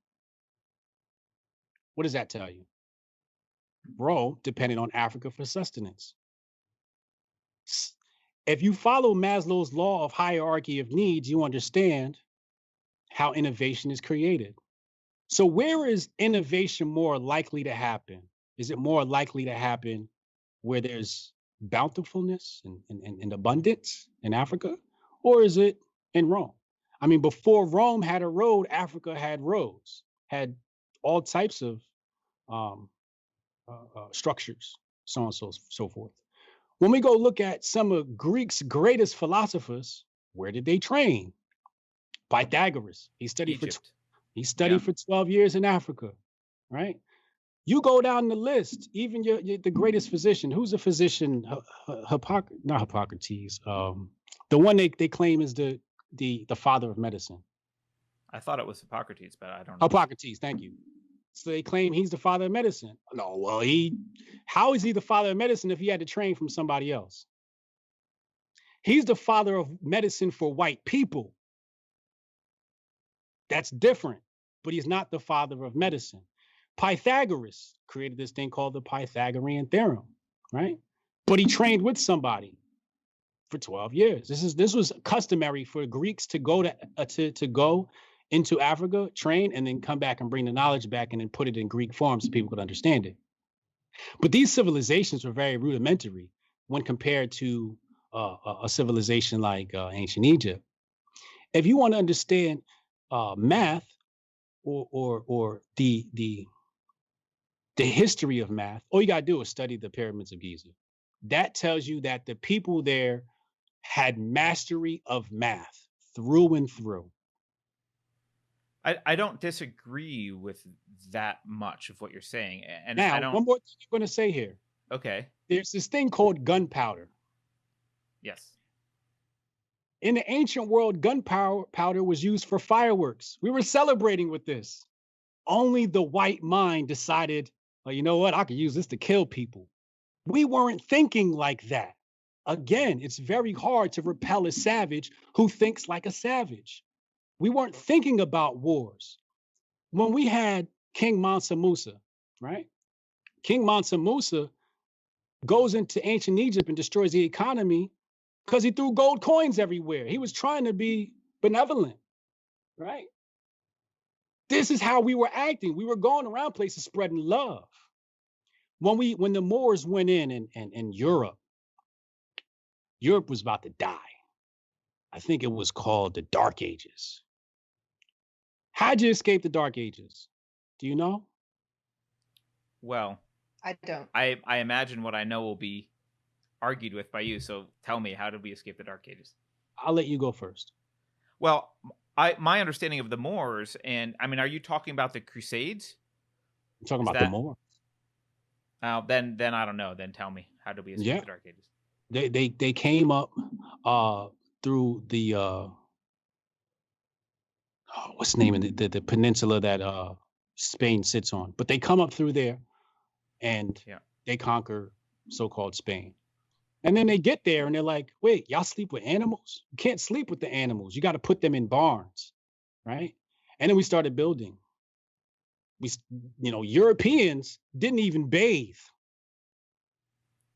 What does that tell you? Rome depended on Africa for sustenance. If you follow Maslow's law of hierarchy of needs, you understand how innovation is created. So where is innovation more likely to happen? Is it more likely to happen where there's bountifulness and abundance in Africa? Or is it in Rome? I mean, before Rome had a road, Africa had roads, had all types of structures, so on and so forth. When we go look at some of Greek's greatest philosophers, where did they train? Pythagoras. He studied for 12 years in Africa, right? You go down the list, even the greatest physician. Who's a physician? Not Hippocrates. The one they claim is the father of medicine. I thought it was Hippocrates, but I don't know. Hippocrates, thank you. So they claim he's the father of medicine. No, well, how is he the father of medicine if he had to train from somebody else? He's the father of medicine for white people. That's different, but he's not the father of medicine. Pythagoras created this thing called the Pythagorean theorem, right? But he trained with somebody for 12 years. This was customary for Greeks to go to go into Africa, train, and then come back and bring the knowledge back and then put it in Greek form so people could understand it. But these civilizations were very rudimentary when compared to a civilization like ancient Egypt. If you want to understand math or the history of math, all you got to do is study the pyramids of Giza. That tells you that the people there had mastery of math through and through. I don't disagree with that much of what you're saying. And now, I don't... one more thing I'm going to say here. Okay. There's this thing called gunpowder. Yes. In the ancient world, gunpowder was used for fireworks. We were celebrating with this. Only the white mind decided, well, you know what? I could use this to kill people. We weren't thinking like that. Again, it's very hard to repel a savage who thinks like a savage. We weren't thinking about wars. When we had King Mansa Musa, right? King Mansa Musa goes into ancient Egypt and destroys the economy because he threw gold coins everywhere. He was trying to be benevolent, right? This is how we were acting. We were going around places spreading love. When the Moors went in Europe, Europe was about to die. I think it was called the Dark Ages. How'd you escape the Dark Ages? Do you know? Well, I don't. I imagine what I know will be argued with by you. So tell me, how did we escape the Dark Ages? I'll let you go first. Well, my understanding of the Moors, and I mean, are you talking about the Crusades? I'm talking about the Moors. Then I don't know. Then tell me, how did we escape the Dark Ages? They came up through the what's the name of the peninsula that Spain sits on, but they come up through there and they conquer so-called Spain. And then they get there and they're like, wait, y'all sleep with animals? You can't sleep with the animals. You got to put them in barns, right? And then we started building. Europeans didn't even bathe.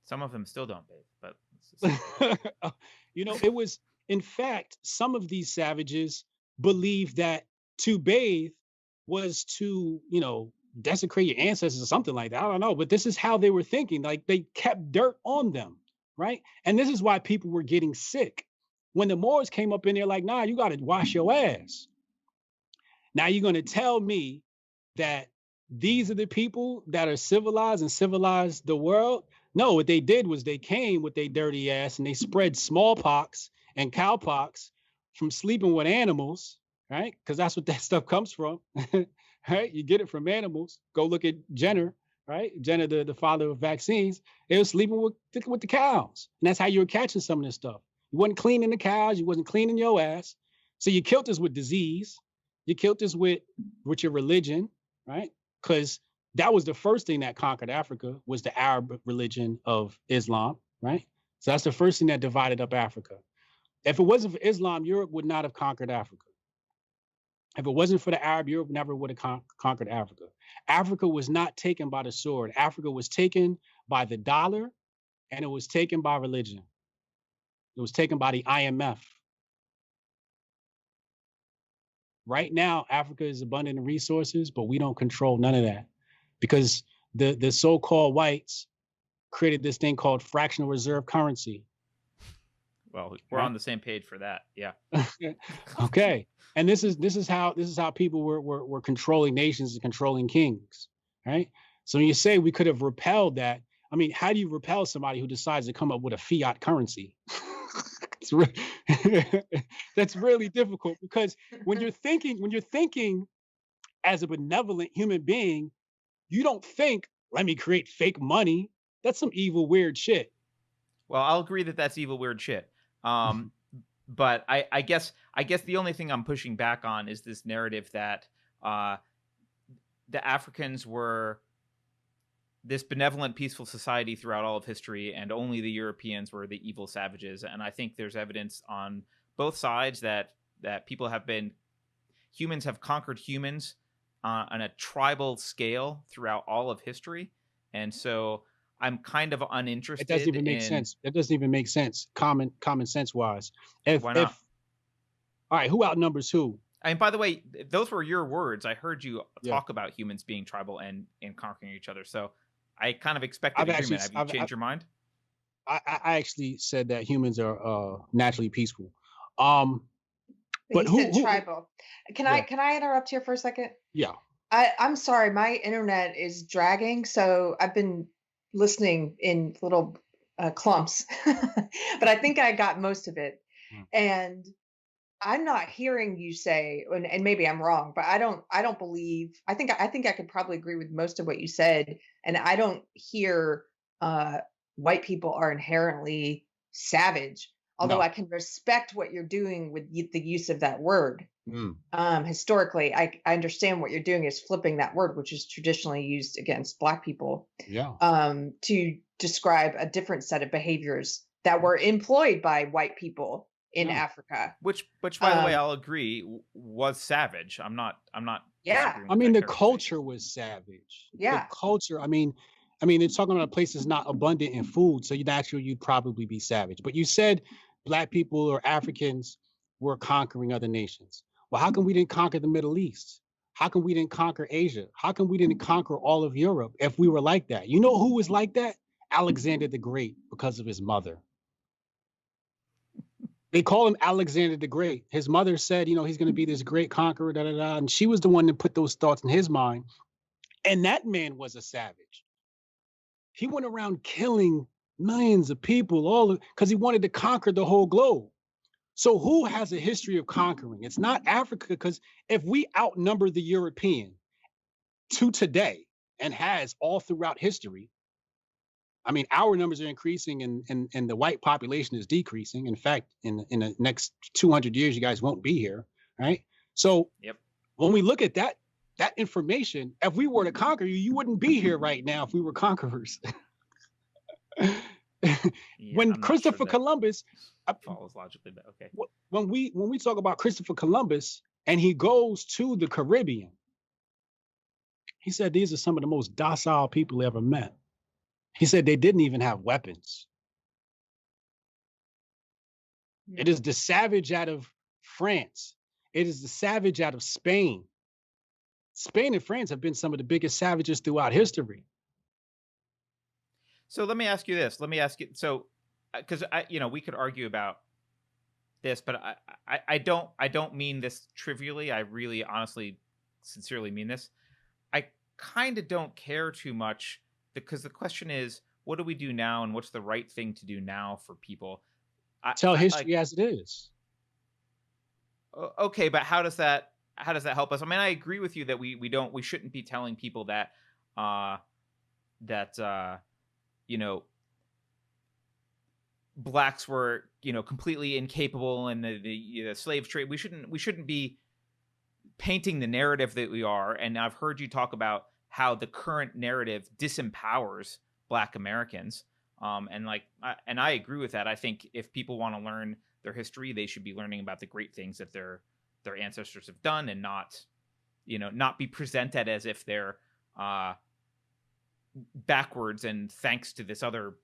Some of them still don't bathe, but it was, in fact, some of these savages believed that to bathe was to, desecrate your ancestors or something like that. I don't know, but this is how they were thinking. Like, they kept dirt on them, right? And this is why people were getting sick. When the Moors came up in there, like, nah, you got to wash your ass. Now you're going to tell me that these are the people that are civilized and civilized the world? No, what they did was they came with their dirty ass and they spread smallpox and cowpox from sleeping with animals, right? Because that's what that stuff comes from, right? You get it from animals. Go look at Jenner, right? Jenner, the father of vaccines. They were sleeping with the cows. And that's how you were catching some of this stuff. You wasn't cleaning the cows. You wasn't cleaning your ass. So you killed us with disease. You killed us with your religion, right? Because that was the first thing that conquered Africa, was the Arab religion of Islam, right? So that's the first thing that divided up Africa. If it wasn't for Islam, Europe would not have conquered Africa. If it wasn't for the Arab, Europe never would have conquered Africa. Africa was not taken by the sword. Africa was taken by the dollar, and it was taken by religion. It was taken by the IMF. Right now, Africa is abundant in resources, but we don't control none of that, because the so-called whites created this thing called fractional reserve currency. Well, we're on the same page for that. Yeah. Okay. And this is how people were controlling nations and controlling kings, right? So when you say we could have repelled that, I mean, how do you repel somebody who decides to come up with a fiat currency? That's really difficult, because when you're thinking as a benevolent human being, you don't think, let me create fake money. That's some evil, weird shit. Well, I'll agree that that's evil, weird shit. But I guess the only thing I'm pushing back on is this narrative that the Africans were this benevolent, peaceful society throughout all of history, and only the Europeans were the evil savages. And I think there's evidence on both sides that humans have conquered humans on a tribal scale throughout all of history. And so I'm kind of uninterested. It doesn't even make sense. It doesn't even make sense. Common sense wise. Why not? All right, who outnumbers who? I mean, by the way, those were your words. I heard you talk about humans being tribal and conquering each other. So I kind of expected agreement. Have you changed your mind? I actually said that humans are naturally peaceful. But he said tribal. Can I interrupt here for a second? Yeah. I'm sorry, my internet is dragging, so I've been listening in little clumps, but I think I got most of it. And I'm not hearing you say, and maybe I'm wrong, but I don't believe. I think I could probably agree with most of what you said, and I don't hear white people are inherently savage, although No. I can respect what you're doing with the use of that word. Mm. Historically, I understand what you're doing is flipping that word, which is traditionally used against Black people, Yeah. to describe a different set of behaviors that were employed by white people in Yeah. Africa. Which by the way, Um, I'll agree was savage. I'm not Yeah. disagreeing I with mean, that the characterization. culture was savage. The Yeah. culture. I mean, they're talking about a place that's not abundant in food, so you'd probably be savage. But you said Black people or Africans were conquering other nations. Well, how come we didn't conquer the Middle East? How come we didn't conquer Asia? How come we didn't conquer all of Europe if we were like that? You know who was like that? Alexander the Great, because of his mother. They call him Alexander the Great. His mother said, he's going to be this great conqueror, da da da. And she was the one that put those thoughts in his mind. And that man was a savage. He went around killing millions of people, all because he wanted to conquer the whole globe. So who has a history of conquering? It's not Africa, because if we outnumber the European to today and has all throughout history, I mean, our numbers are increasing and the white population is decreasing. In fact, in the next 200 years, you guys won't be here, right? So Yep. when we look at that information, if we were to conquer you, you wouldn't be here right now if we were conquerors. Yeah, When I'm not Christopher sure that Columbus, follows logically, but okay. when we talk about Christopher Columbus and he goes to the Caribbean, he said these are some of the most docile people he ever met. He said they didn't even have weapons. It is the savage out of France. It is the savage out of Spain. Spain and France have been some of the biggest savages throughout history. So let me ask you this. Let me ask you, so because we could argue about this, but I don't mean this trivially. I really, honestly, sincerely mean this. I kind of don't care too much, because the question is, what do we do now, and what's the right thing to do now for people? Tell history as it is. Okay, but how does that help us? I mean, I agree with you that we shouldn't be telling people that blacks were completely incapable in the slave trade. We shouldn't be painting the narrative that we are. And I've heard you talk about how the current narrative disempowers Black Americans. And I agree with that. I think if people want to learn their history, they should be learning about the great things that their ancestors have done, and not be presented as if they're backwards and thanks to this other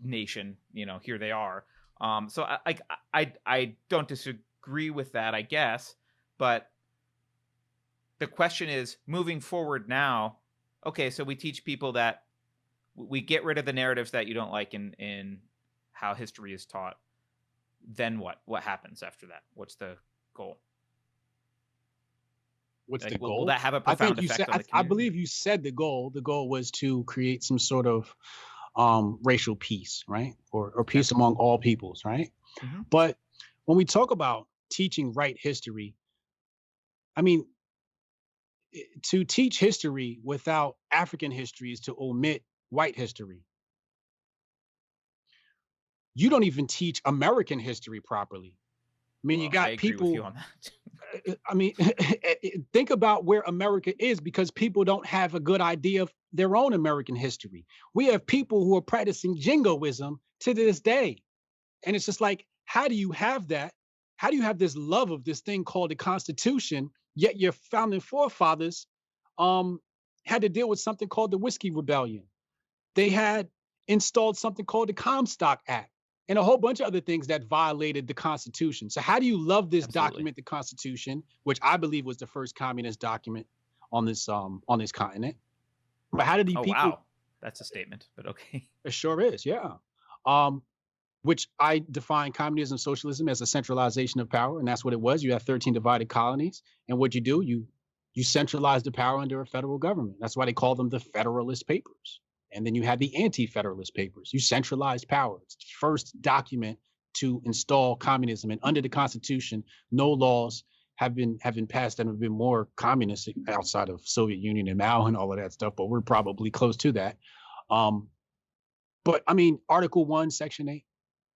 nation, here they are. So I don't disagree with that, I guess, but the question is, moving forward now, okay, so we teach people that we get rid of the narratives that you don't like in how history is taught. Then what happens after that? What's the goal? What's the goal? Will that have a profound effect on the community? I believe you said the goal. The goal was to create some sort of racial peace, right? Or peace among all peoples, right? Mm-hmm. But when we talk about teaching right history, I mean, to teach history without African history is to omit white history. You don't even teach American history properly. I mean, you got I agree people. with you on that. I mean, think about where America is, because people don't have a good idea of their own American history. We have people who are practicing jingoism to this day. And it's just like, how do you have that? How do you have this love of this thing called the Constitution, yet your founding forefathers had to deal with something called the Whiskey Rebellion? They had installed something called the Comstock Act and a whole bunch of other things that violated the Constitution. So how do you love this document, the Constitution, which I believe was the first communist document on this continent? But how did the people? Wow, that's a statement, but okay. It sure is, yeah. Which I define communism, socialism as a centralization of power, and that's what it was. You have 13 divided colonies, and what you do, you centralize the power under a federal government. That's why they call them the Federalist Papers. And then you had the Anti-Federalist Papers. You centralized power. It's the first document to install communism. And under the Constitution, no laws have been passed that have been more communist outside of Soviet Union and Mao and all of that stuff, but we're probably close to that. But I mean, Article 1, Section 8,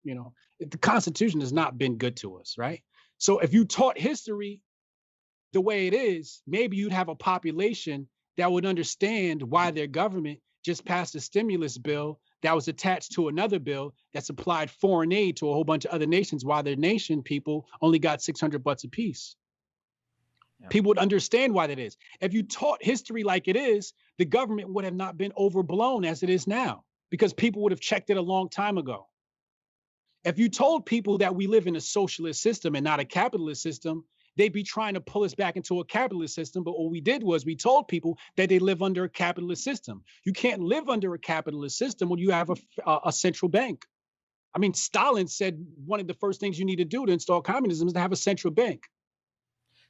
the Constitution has not been good to us, right? So if you taught history the way it is, maybe you'd have a population that would understand why their government just passed a stimulus bill that was attached to another bill that supplied foreign aid to a whole bunch of other nations while their nation people only got $600 a piece. Yeah. People would understand why that is. If you taught history like it is, the government would have not been overblown as it is now, because people would have checked it a long time ago. If you told people that we live in a socialist system and not a capitalist system, they'd be trying to pull us back into a capitalist system. But what we did was we told people that they live under a capitalist system. You can't live under a capitalist system when you have a central bank. I mean, Stalin said one of the first things you need to do to install communism is to have a central bank.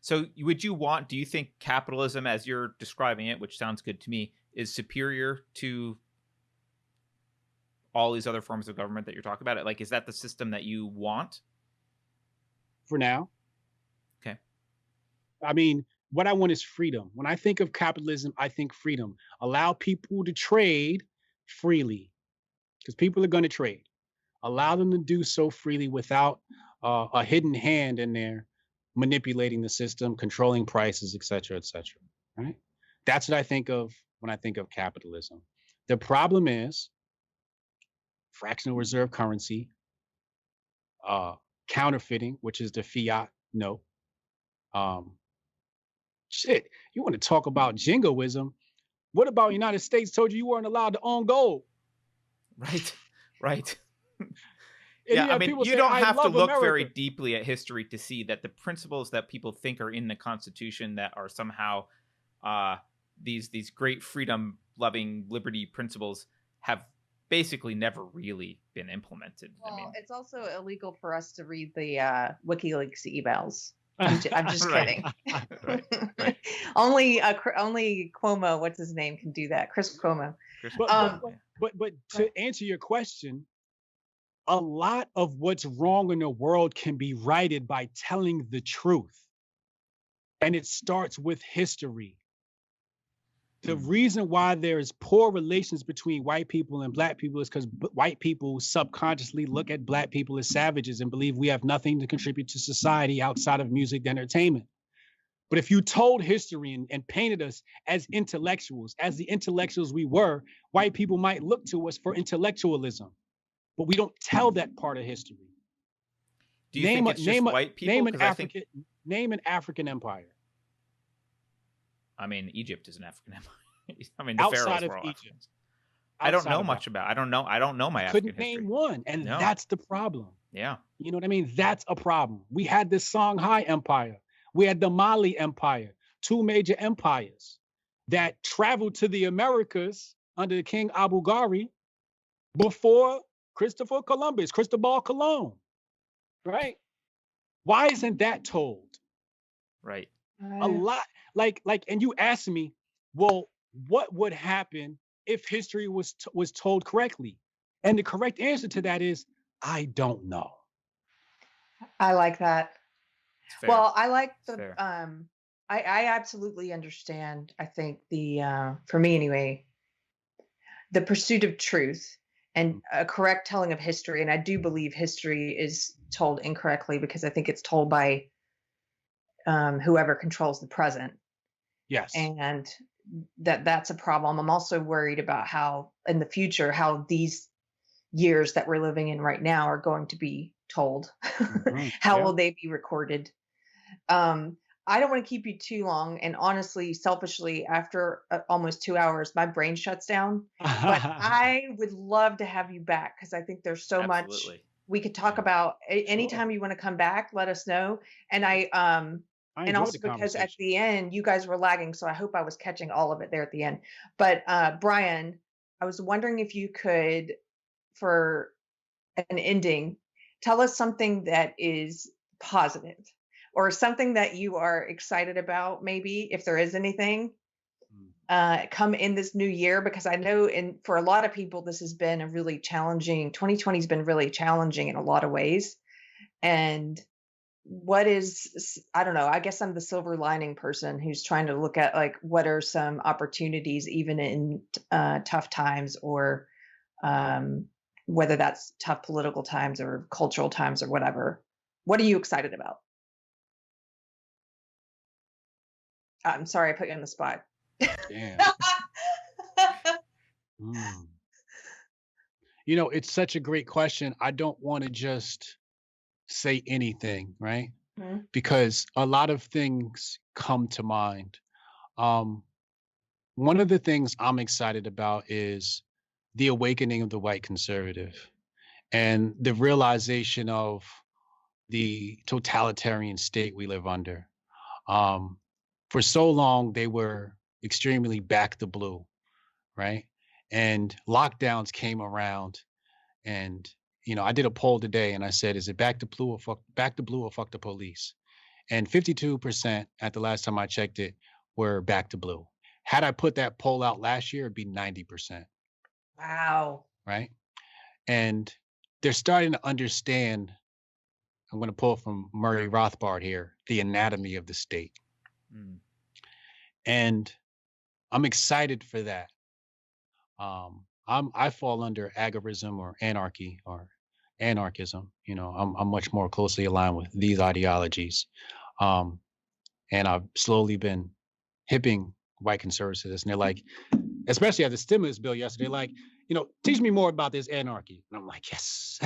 So do you think capitalism, as you're describing it, which sounds good to me, is superior to all these other forms of government that you're talking about? Like, is that the system that you want? For now. Okay. I mean, what I want is freedom. When I think of capitalism, I think freedom. Allow people to trade freely, because people are going to trade. Allow them to do so freely without a hidden hand in there manipulating the system, controlling prices, et cetera, right? That's what I think of when I think of capitalism. The problem is fractional reserve currency, counterfeiting, which is the fiat note. Shit, you want to talk about jingoism? What about United States told you weren't allowed to own gold? Right. Yeah, I mean, you don't have to look America. very deeply at history to see that the principles that people think are in the Constitution that are somehow these great freedom-loving liberty principles have basically never really been implemented. Well, I mean, it's also illegal for us to read the WikiLeaks emails. I'm just kidding. Right. Only Cuomo, what's his name, can do that. Chris Cuomo. But to answer your question, a lot of what's wrong in the world can be righted by telling the truth. And it starts with history. The reason why there's poor relations between white people and black people is because white people subconsciously look at black people as savages and believe we have nothing to contribute to society outside of music and entertainment. But if you told history and painted us as intellectuals, as the intellectuals we were, white people might look to us for intellectualism. But we don't tell that part of history. Do you think it's just white people? Name an African empire. I mean, Egypt is an African empire. I mean, the outside pharaohs were all Egypt. Africans. I don't know much about. I don't know my African history. history. Couldn't name one, and that's the problem. Yeah. You know what I mean? That's a problem. We had the Songhai Empire. We had the Mali Empire. Two major empires that traveled to the Americas under King Abu Ghari before Cristobal Colon, right? Why isn't that told? Right. A lot, like, and you asked me, well, what would happen if history was told correctly? And the correct answer to that is, I don't know. I like that. Well, I like the, I absolutely understand. I think for me anyway, the pursuit of truth and a correct telling of history. And I do believe history is told incorrectly because I think it's told by whoever controls the present. Yes. And that's a problem. I'm also worried about how in the future, how these years that we're living in right now are going to be told. How will they be recorded? I don't want to keep you too long. And honestly, selfishly, after almost 2 hours, my brain shuts down. But I would love to have you back because I think there's so much we could talk about. Anytime you want to come back, let us know. And and also because at the end, you guys were lagging. So I hope I was catching all of it there at the end. But Brian, I was wondering if you could, for an ending, tell us something that is positive or something that you are excited about, maybe, if there is anything, come in this new year, because I know for a lot of people, this has been a really challenging, 2020 has been really challenging in a lot of ways. And what is, I don't know, I guess I'm the silver lining person who's trying to look at like, what are some opportunities, even in tough times, or whether that's tough political times or cultural times or whatever. What are you excited about? I'm sorry I put you on the spot. Damn. Mm. It's such a great question. I don't want to just say anything, right? Mhm. Because a lot of things come to mind. Um, One of the things I'm excited about is the awakening of the white conservative and the realization of the totalitarian state we live under. Um, for so long, they were extremely back to blue, right? And lockdowns came around, and I did a poll today, and I said, "Is it back to blue or fuck the police?" And 52% at the last time I checked it were back to blue. Had I put that poll out last year, it'd be 90%, Wow. right? And they're starting to understand. I'm going to pull from Murray Rothbard here, the anatomy of the state. Mm. And I'm excited for that. I fall under agorism or anarchy or anarchism. I'm much more closely aligned with these ideologies. Um, and I've slowly been hipping white conservatives to this. And they're like, especially at the stimulus bill yesterday, like, teach me more about this anarchy. And I'm like, yes,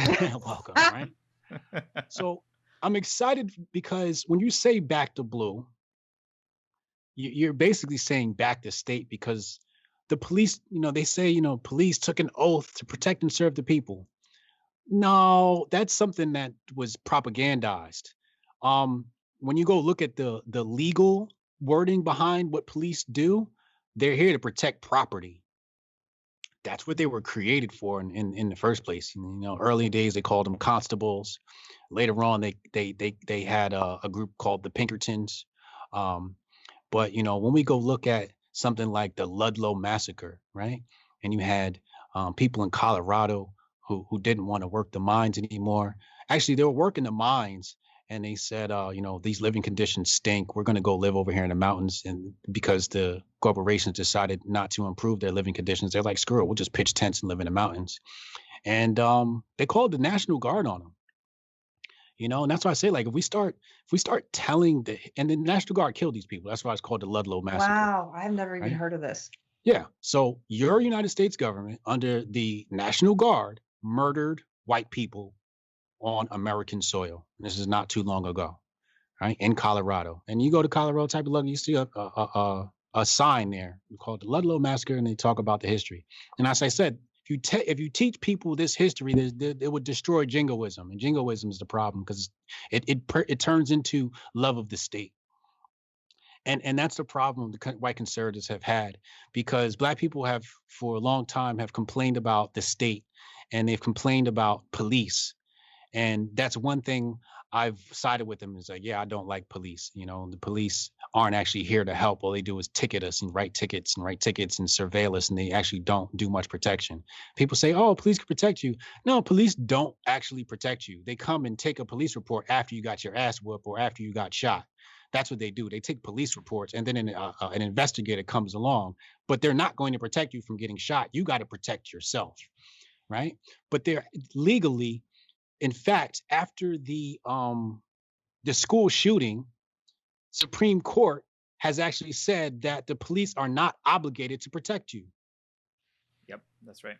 welcome, right? So I'm excited because when you say back to blue, you're basically saying back to state, because the police, they say, police took an oath to protect and serve the people. No, that's something that was propagandized. When you go look at the legal wording behind what police do, they're here to protect property. That's what they were created for in the first place. Early days they called them constables. Later on, they had a group called the Pinkertons. But when we go look at something like the Ludlow massacre, right? And you had people in Colorado who didn't want to work the mines anymore. Actually, they were working the mines, and they said, these living conditions stink. We're going to go live over here in the mountains. And because the corporations decided not to improve their living conditions, they're like, screw it, we'll just pitch tents and live in the mountains. And they called the National Guard on them. And that's why I say, like, if we start telling and the National Guard killed these people. That's why it's called the Ludlow massacre. Wow. I've never even Right? heard of this. Yeah. So your United States government under the National Guard murdered white people on American soil. This is not too long ago, right? In Colorado. And you go to Colorado type of look, you see a sign there called the Ludlow massacre, and they talk about the history. And as I said, if you teach people this history, it would destroy jingoism, and jingoism is the problem because it turns into love of the state, and that's the problem the white conservatives have had, because Black people have for a long time have complained about the state, and they've complained about police, and that's one thing I've sided with them is like, yeah, I don't like police. The police aren't actually here to help. All they do is ticket us and write tickets and surveil us, and they actually don't do much protection. People say, oh, police can protect you. No, police don't actually protect you. They come and take a police report after you got your ass whooped or after you got shot. That's what they do. They take police reports, and then an investigator comes along, but they're not going to protect you from getting shot. You got to protect yourself, right? But they're legally, in fact, after the school shooting, Supreme Court has actually said that the police are not obligated to protect you. Yep, that's right.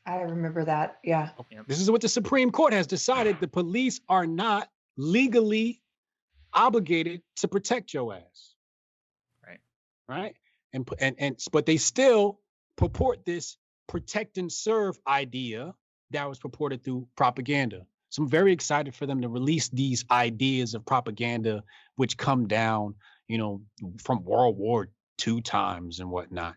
I remember that. Yeah. Yep. This is what the Supreme Court has decided. The police are not legally obligated to protect your ass. Right. Right. But they still purport this protect and serve idea that was purported through propaganda. So I'm very excited for them to release these ideas of propaganda, which come down, from World War II times and whatnot.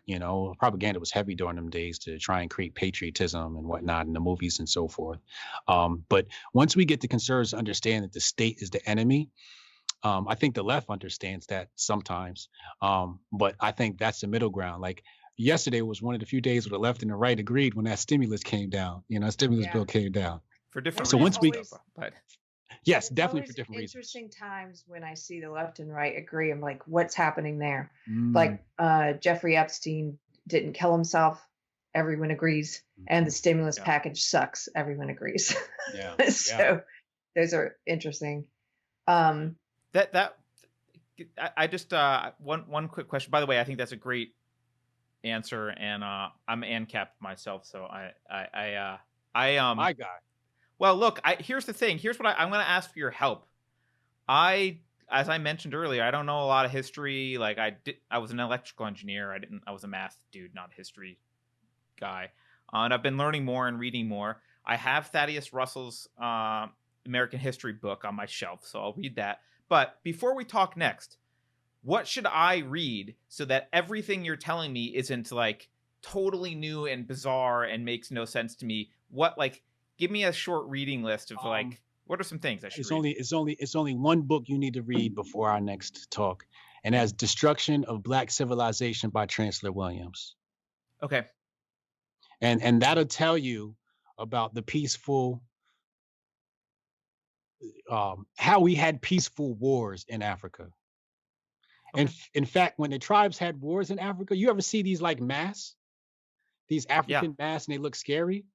Propaganda was heavy during them days to try and create patriotism and whatnot in the movies and so forth. But once we get the conservatives to understand that the state is the enemy, I think the left understands that sometimes. But I think that's the middle ground. Like, yesterday was one of the few days where the left and the right agreed when that stimulus came down. Stimulus bill came down. For different So reasons. once but yes, It's definitely always for different reasons. interesting times when I see the left and right agree. I'm like, what's happening there? Like Jeffrey Epstein didn't kill himself. everyone agrees, and the stimulus Yeah. package sucks, everyone agrees. Yeah. So those are interesting. Um, I just one quick question. By the way, I think that's a great answer, and I'm ANCAP myself, so I My guy. Well, look, here's the thing. Here's what I'm going to ask for your help. As I mentioned earlier, I don't know a lot of history. Like I was an electrical engineer. I was a math dude, not a history guy. And I've been learning more and reading more. I have Thaddeus Russell's American History book on my shelf, so I'll read that. But before we talk next, what should I read so that everything you're telling me isn't like totally new and bizarre and makes no sense to me? Give me a short reading list of what are some things I should read? It's only one book you need to read before our next talk, and that's Destruction of Black Civilization by Chancellor Williams. Okay. And that'll tell you about the peaceful how we had peaceful wars in Africa. Okay. And in fact, when the tribes had wars in Africa, you ever see these like masks, these African masks, and they look scary?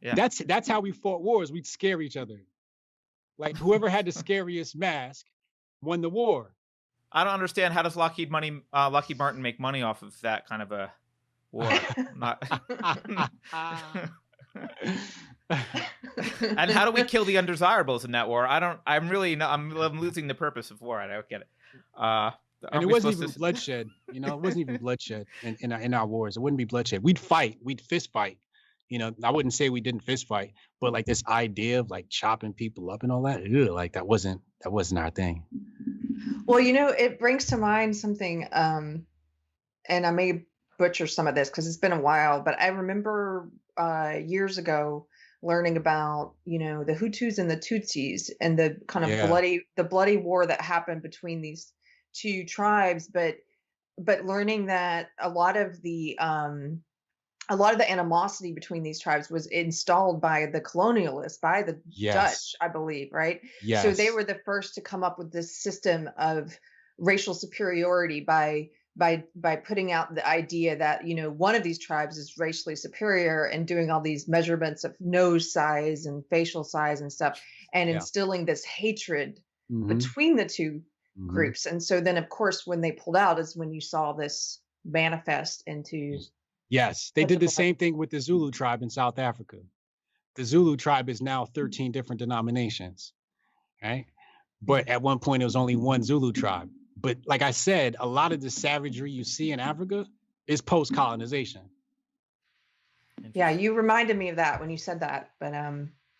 Yeah. That's how we fought wars. We'd scare each other. Like whoever had the scariest mask won the war. I don't understand, how does Lockheed Martin make money off of that kind of a war? And how do we kill the undesirables in that war? I'm losing the purpose of war. I don't get it. And it wasn't even bloodshed. You know, it wasn't even bloodshed in our wars. It wouldn't be bloodshed. We'd fight. We'd fist fight. You know, I wouldn't say we didn't fist fight, but like this idea of like chopping people up and all that, like that wasn't our thing. well, it brings to mind something, and I may butcher some of this because it's been a while, but I remember years ago learning about, the Hutus and the Tutsis and the kind of bloody war that happened between these two tribes, but learning that a lot of the animosity between these tribes was installed by the colonialists, by the Dutch, I believe, right? Yes. So they were the first to come up with this system of racial superiority by putting out the idea that, one of these tribes is racially superior and doing all these measurements of nose size and facial size and stuff, and instilling this hatred between the two groups. And so then, of course, when they pulled out is when you saw this manifest into... Yes, they did the same thing with the Zulu tribe in South Africa. The Zulu tribe is now 13 different denominations, right? But at one point, it was only one Zulu tribe. But like I said, a lot of the savagery you see in Africa is post-colonization. Yeah, you reminded me of that when you said that. But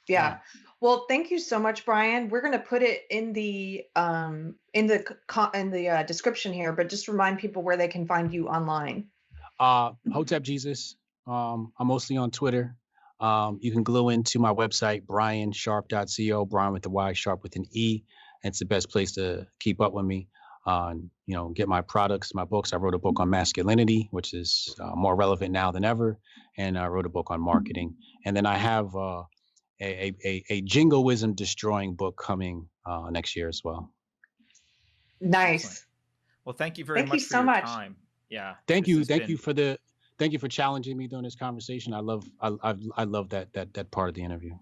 yeah. Well, thank you so much, Brian. We're going to put it in the description here, but just remind people where they can find you online. Hotep Jesus. I'm mostly on Twitter. You can glue into my website, briansharp.co, Brian with the Y, Sharp with an E. It's the best place to keep up with me. Get my products, my books. I wrote a book on masculinity, which is more relevant now than ever. And I wrote a book on marketing. And then I have a jingoism destroying book coming next year as well. Nice. Excellent. Well, thank you very much for so your much. time. Yeah. Thank you for challenging me during this conversation. I love that part of the interview.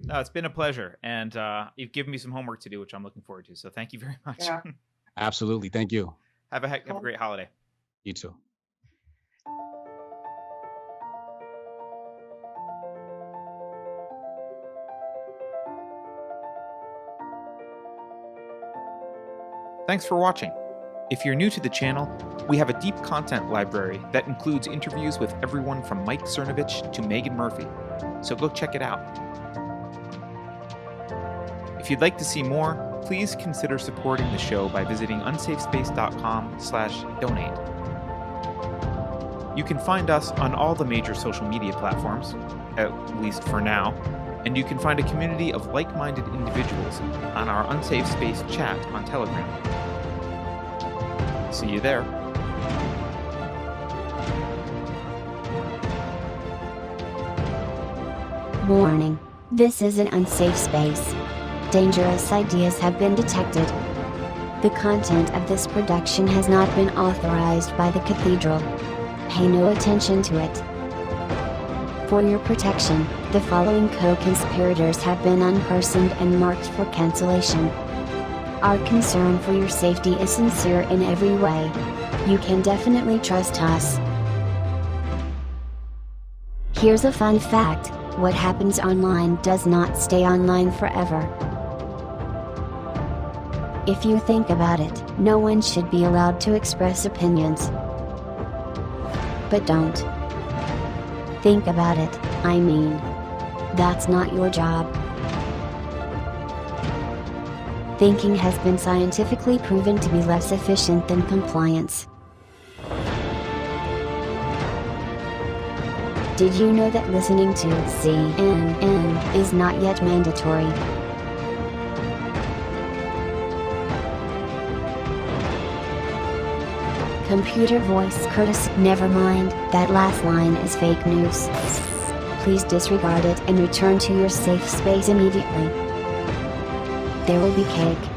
No, it's been a pleasure, and you've given me some homework to do, which I'm looking forward to. So thank you very much. Yeah. Absolutely, thank you. Have a great holiday. You too. Thanks for watching. If you're new to the channel, we have a deep content library that includes interviews with everyone from Mike Cernovich to Megan Murphy, so go check it out. If you'd like to see more, please consider supporting the show by visiting unsafespace.com/donate. You can find us on all the major social media platforms, at least for now, and you can find a community of like-minded individuals on our Unsafe Space chat on Telegram. See you there. Warning. This is an unsafe space. Dangerous ideas have been detected. The content of this production has not been authorized by the Cathedral. Pay no attention to it. For your protection, the following co-conspirators have been unpersoned and marked for cancellation. Our concern for your safety is sincere in every way. You can definitely trust us. Here's a fun fact: what happens online does not stay online forever. If you think about it, no one should be allowed to express opinions. But don't. Think about it, I mean. That's not your job. Thinking has been scientifically proven to be less efficient than compliance. Did you know that listening to CNN is not yet mandatory? Computer voice courtesy. Never mind, that last line is fake news. Please disregard it and return to your safe space immediately. There will be cake.